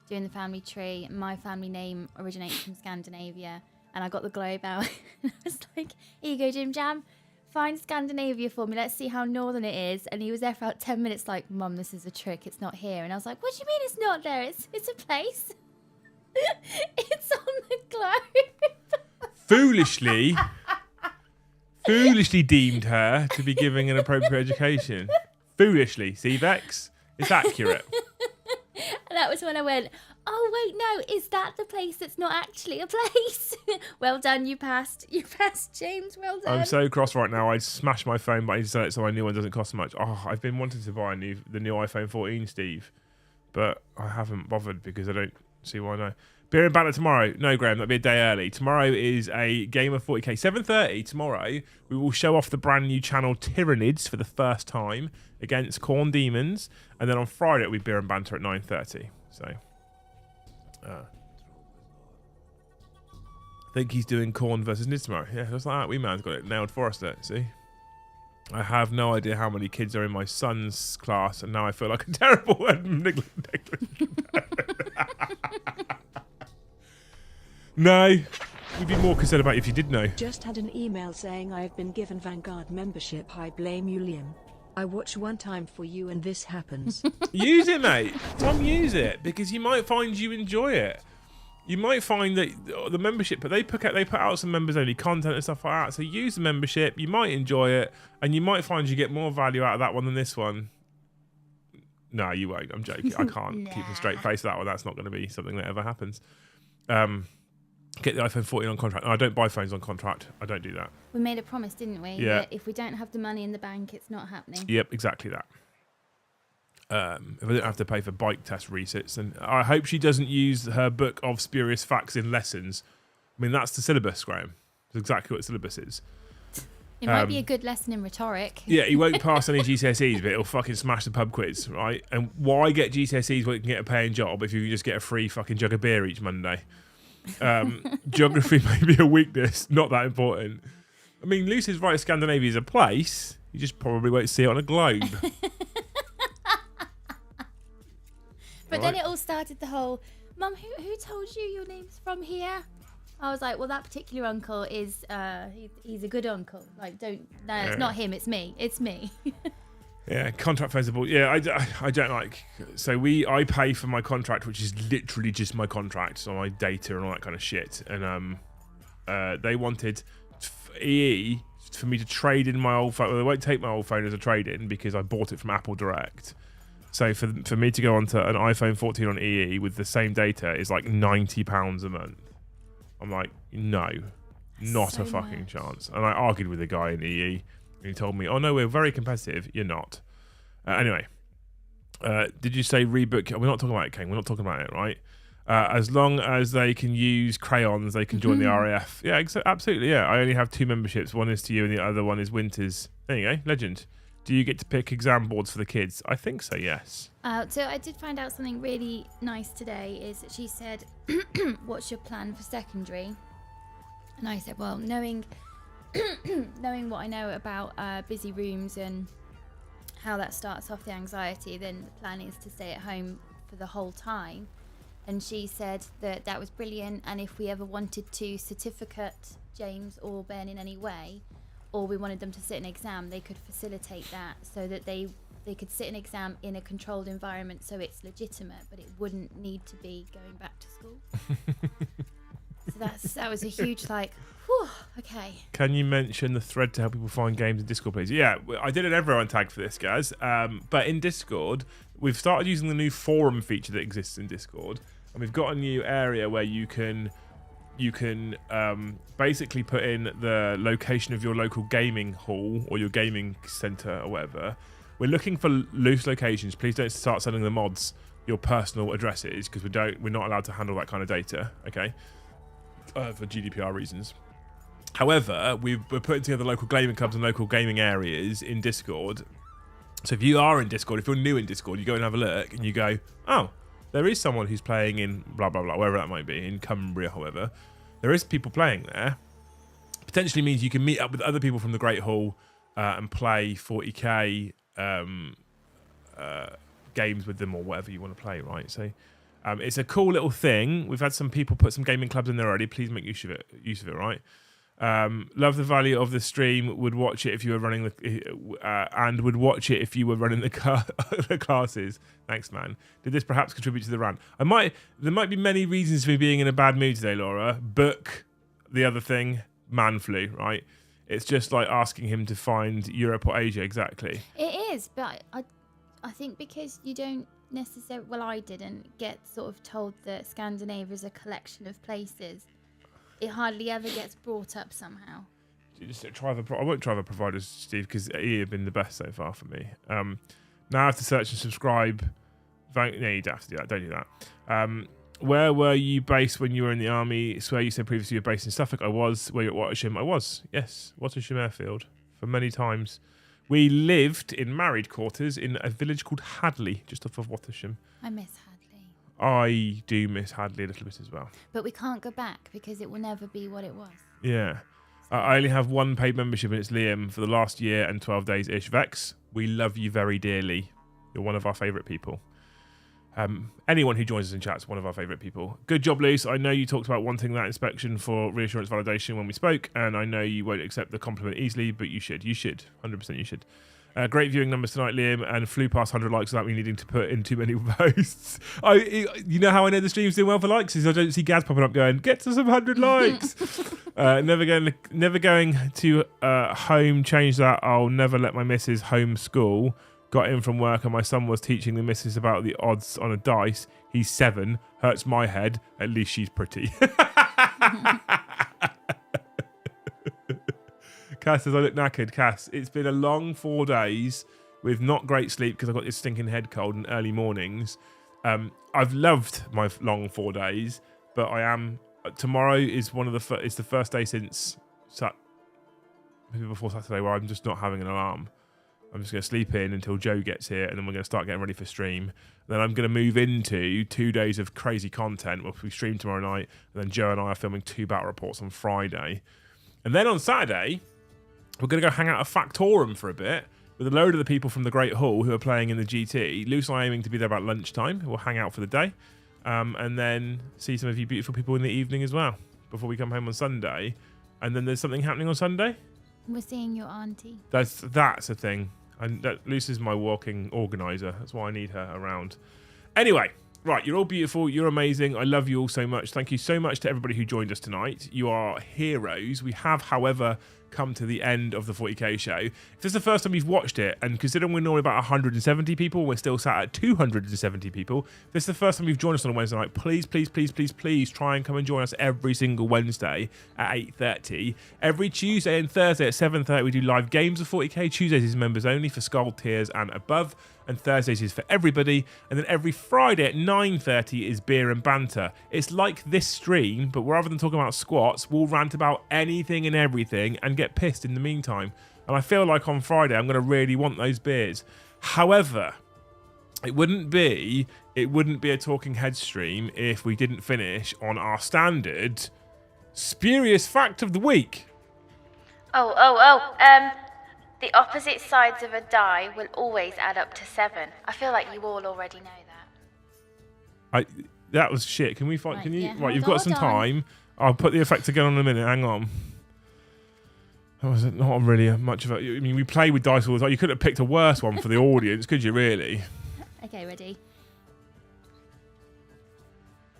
doing the family tree. My family name originates from Scandinavia, and I got the globe out. I was like, here you go, Jim Jam. Find Scandinavia for me. Let's see how northern it is. And he was there for about 10 minutes like, Mum, this is a trick. It's not here. And I was like, what do you mean it's not there? It's a place. It's on the globe. Foolishly deemed her to be giving an appropriate education. Foolishly. See, Vex? It's accurate. And that was when I went, oh, wait, no, is that the place that's not actually a place? Well done, you passed. You passed, James. Well done. I'm so cross right now. I smashed my phone, but I need to sell it so my new one doesn't cost much. Oh, I've been wanting to buy the new iPhone 14, Steve, but I haven't bothered because I don't see why no. Beer and banter tomorrow. No, Graham, that'll be a day early. Tomorrow is a game of 40k. 7:30 tomorrow. We will show off the brand new channel Tyranids for the first time against Corn Demons, and then on Friday it'll be beer and banter at 9:30. So, I think he's doing Corn versus Nids tomorrow. Yeah, just like that. Wee man's got it nailed for us there. See. I have no idea how many kids are in my son's class, and now I feel like a terrible No, you'd be more concerned about if you did know. Just had an email saying I have been given Vanguard membership. I blame you, Liam. I watch one time for you and this happens. Use it, mate. Tom, use it, because you might find you enjoy it. You might find that the membership, but they put out some members only content and stuff like that. So use the membership. You might enjoy it, and you might find you get more value out of that one than this one. No, you won't. I'm joking. I can't keep a straight face with that one. That's not going to be something that ever happens. Get the iPhone 14 on contract. No, I don't buy phones on contract. I don't do that. We made a promise, didn't we? Yeah. That if we don't have the money in the bank, it's not happening. Yep, exactly that. If I don't have to pay for bike test resits, and I hope she doesn't use her book of spurious facts in lessons. I mean, that's the syllabus, Graham. That's exactly what syllabus is. It might be a good lesson in rhetoric. Yeah, he won't pass any GCSEs, but he'll fucking smash the pub quiz, right? And why get GCSEs when you can get a paying job if you can just get a free fucking jug of beer each Monday? Geography may be a weakness, not that important. I mean, Lucy's right, Scandinavia is a place. You just probably won't see it on a globe. But then it all started the whole, Mum, who told you your name's from here? I was like, well, that particular uncle is, he's a good uncle. Like, it's not him, it's me. It's me. Yeah, contract feasible. Yeah, I don't like. So I pay for my contract, which is literally just my contract, so my data and all that kind of shit. And they wanted EE for me to trade in my old phone. Well, they won't take my old phone as a trade-in because I bought it from Apple Direct. So for me to go onto an iPhone 14 on EE with the same data is like £90 a month. I'm like, no, not a fucking chance. And I argued with the guy in EE. And he told me, oh, no, we're very competitive. You're not. Anyway, did you say rebook? We're not talking about it, King. We're not talking about it, right? As long as they can use crayons, they can join the RAF. Yeah, absolutely, yeah. I only have 2 memberships. One is to you and the other one is Winter's. There you go, legend. Do you get to pick exam boards for the kids? I think so, yes. So I did find out something really nice today, is that she said, what's your plan for secondary? And I said, well, knowing what I know about busy rooms and how that starts off the anxiety, then the plan is to stay at home for the whole time. And she said that was brilliant, and if we ever wanted to certificate James or Ben in any way, or we wanted them to sit an exam, they could facilitate that so that they could sit an exam in a controlled environment so it's legitimate, but it wouldn't need to be going back to school. So that was a huge whew, okay. Can you mention the thread to help people find games in Discord, please? Yeah, I did an everyone tag for this, guys. But in Discord, we've started using the new forum feature that exists in Discord, and we've got a new area where you can basically put in the location of your local gaming hall or your gaming center or whatever. We're looking for loose locations. Please don't start sending the mods your personal addresses, because we're not allowed to handle that kind of data. Okay. For GDPR reasons. However, we're putting together local gaming clubs and local gaming areas in Discord. So if you are in Discord, if you're new in Discord, you go and have a look and you go, oh, there is someone who's playing in blah, blah, blah, wherever that might be, in Cumbria, however. There is people playing there. Potentially means you can meet up with other people from the Great Hall and play 40k games with them or whatever you want to play, right? So it's a cool little thing. We've had some people put some gaming clubs in there already. Please make use of it, right? Love the value of the stream. Would watch it if you were running and would watch it if you were running the classes. Thanks, man. Did this perhaps contribute to the rant? There might be many reasons for me being in a bad mood today, Laura. Book, the other thing, man flu, right? It's just like asking him to find Europe or Asia exactly. It is, but I think because you don't necessarily, well, I didn't get sort of told that Scandinavia is a collection of places. It hardly ever gets brought up somehow. I won't try other providers, Steve, because he have been the best so far for me. Now I have to search and subscribe. No, you don't have to do that. Don't do that. Where were you based when you were in the army? Swear you said previously you were based in Suffolk. I was. Where you at Watersham? I was. Yes, Watersham Airfield for many times. We lived in married quarters in a village called Hadley, just off of Watersham. I miss Hadley. I do miss Hadley a little bit as well. But we can't go back because it will never be what it was. Yeah. I only have one paid membership and it's Liam for the last year and 12 days-ish. Vex, we love you very dearly. You're one of our favourite people. Anyone who joins us in chat is one of our favourite people. Good job, Luce. I know you talked about wanting that inspection for reassurance validation when we spoke, and I know you won't accept the compliment easily, but you should. You should. 100% you should. Great viewing numbers tonight, Liam, and flew past 100 likes without me needing to put in too many posts. You know how I know the stream's doing well for likes? Is I don't see Gaz popping up going, get to some 100 likes. Never going to home, change that. I'll never let my missus home school. Got in from work and my son was teaching the missus about the odds on a dice. He's 7. Hurts my head. At least she's pretty. Cass says, I look knackered. Cass, it's been a long 4 days with not great sleep because I've got this stinking head cold and early mornings. I've loved my long 4 days, but I am... Tomorrow is it's the first day since... maybe before Saturday where I'm just not having an alarm. I'm just going to sleep in until Joe gets here, and then we're going to start getting ready for stream. Then I'm going to move into 2 days of crazy content. We stream tomorrow night, and then Joe and I are filming 2 battle reports on Friday. And then on Saturday, we're going to go hang out at Factorum for a bit with a load of the people from the Great Hall who are playing in the GT. Luce and I are aiming to be there about lunchtime. We'll hang out for the day, and then see some of you beautiful people in the evening as well before we come home on Sunday. And then there's something happening on Sunday. We're seeing your auntie. That's a thing. And Luce is my walking organizer. That's why I need her around. Anyway, right, you're all beautiful. You're amazing. I love you all so much. Thank you so much to everybody who joined us tonight. You are heroes. We have, however, come to the end of the 40k show. If this is the first time you've watched it, and considering we're normally about 170 people, we're still sat at 270 people. If this is the first time you've joined us on a Wednesday night, please, please, please, please, please try and come and join us every single Wednesday at 8:30. Every Tuesday and Thursday at 7:30 we do live games of 40k. Tuesdays is members only for Skull tiers and above, and Thursdays is for everybody. And then every Friday at 9:30 is beer and banter. It's like this stream, but rather than talking about squats, we'll rant about anything and everything and get pissed in the meantime. And I feel like on Friday I'm going to really want those beers. However, it wouldn't be a Talking Head stream if we didn't finish on our standard spurious fact of the week. The opposite sides of a die will always add up to 7. I feel like you all already know that. That was shit. Can we find? Right, can you? yeah, Right, you've hold got some on. time. I'll put the effect again on in a minute. Hang on. That was not really much of a... I mean, we play with dice all the time. You could have picked a worse one for the audience, could you, really? Okay, ready?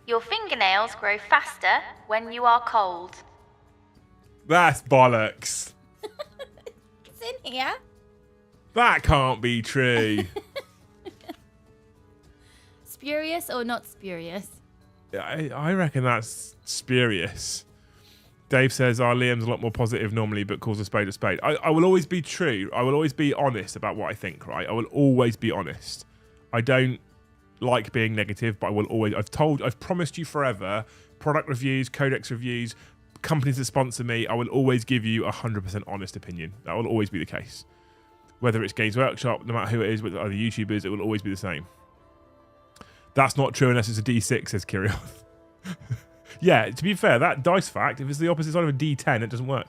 Your fingernails grow faster when you are cold. That's bollocks. It's in here. That can't be true. Spurious or not spurious? I reckon that's spurious. Dave says, Liam's a lot more positive normally, but calls a spade a spade. I will always be true. I will always be honest about what I think, right? I will always be honest. I don't like being negative, but I will always... I've promised you forever, product reviews, codex reviews, companies that sponsor me, I will always give you 100% honest opinion. That will always be the case. Whether it's Games Workshop, no matter who it is, with other YouTubers, it will always be the same. That's not true unless it's a D6, says Kirioth. Yeah, to be fair, that dice fact, if it's the opposite side of a D10, it doesn't work.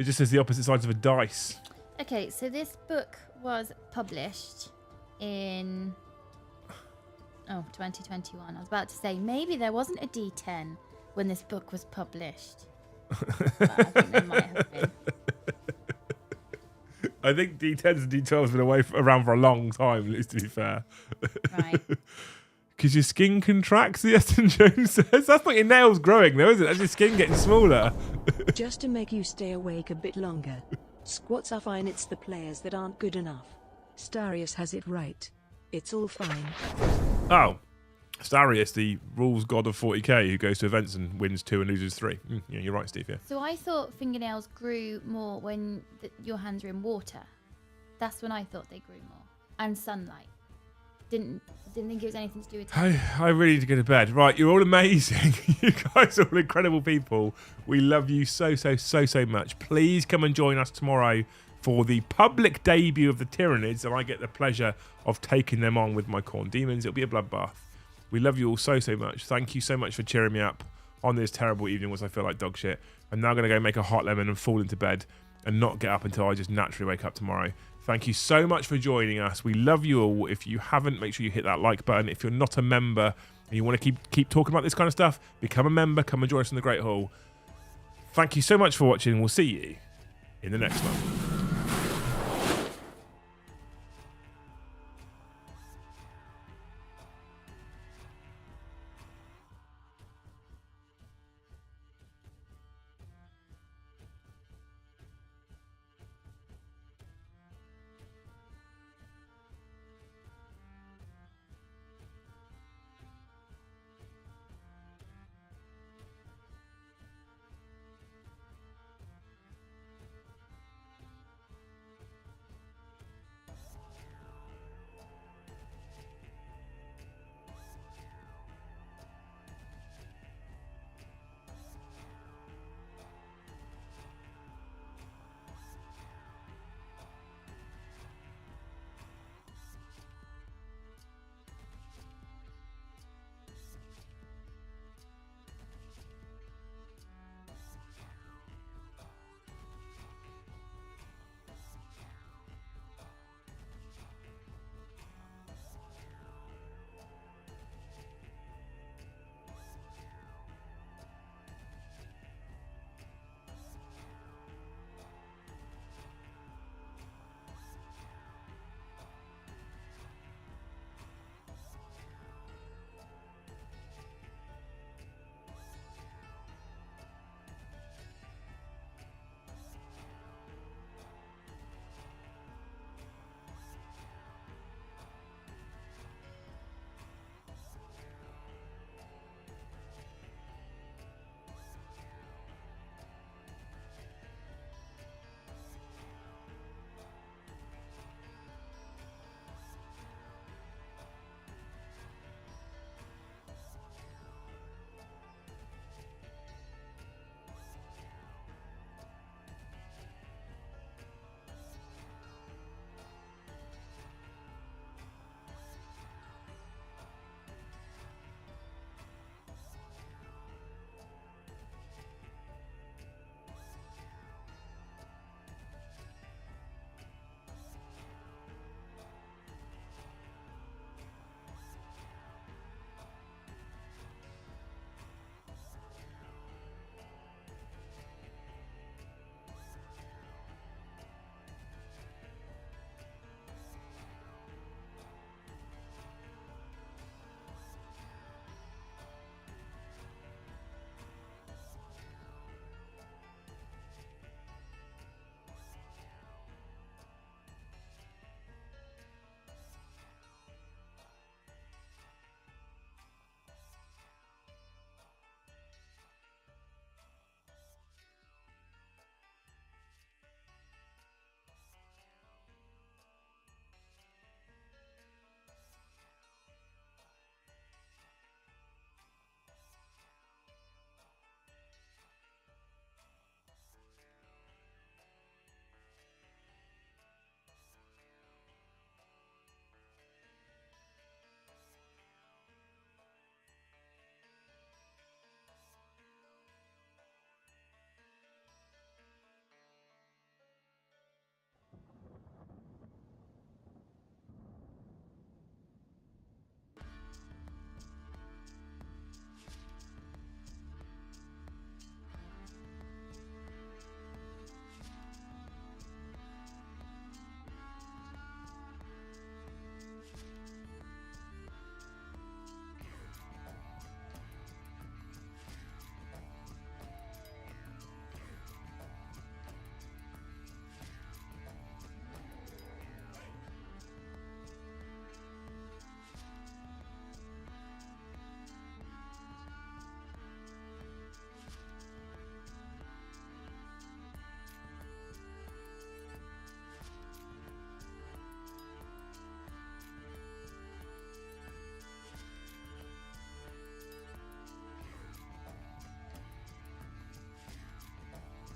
It just says the opposite sides of a dice. Okay, so this book was published in 2021. I was about to say maybe there wasn't a D10 when this book was published. But I think there might have been. I think D10s and D12s have been around for a long time, at least to be fair. Right. Because your skin contracts, the Eston Jones says. That's not your nails growing, though, is it? That's your skin getting smaller. Just to make you stay awake a bit longer. Squats are fine, it's the players that aren't good enough. Starius has it right. It's all fine. Oh. Starius, the rules god of 40k, who goes to events and wins 2 and loses 3. Yeah, you're right, Steve, yeah. So I thought fingernails grew more when your hands are in water. That's when I thought they grew more. And sunlight. Didn't think it was anything to do with I really need to go to bed. Right, you're all amazing. You guys are all incredible people. We love you so much. Please come and join us tomorrow for the public debut of the Tyranids, and I get the pleasure of taking them on with my Corn Demons. It'll be a bloodbath. We love you all so much. Thank you so much for cheering me up on this terrible evening once I feel like dog shit. I'm now going to go make a hot lemon and fall into bed and not get up until I just naturally wake up tomorrow. Thank you so much for joining us. We love you all. If you haven't, make sure you hit that like button. If you're not a member and you want to keep talking about this kind of stuff, become a member. Come and join us in the Great Hall. Thank you so much for watching. We'll see you in the next one.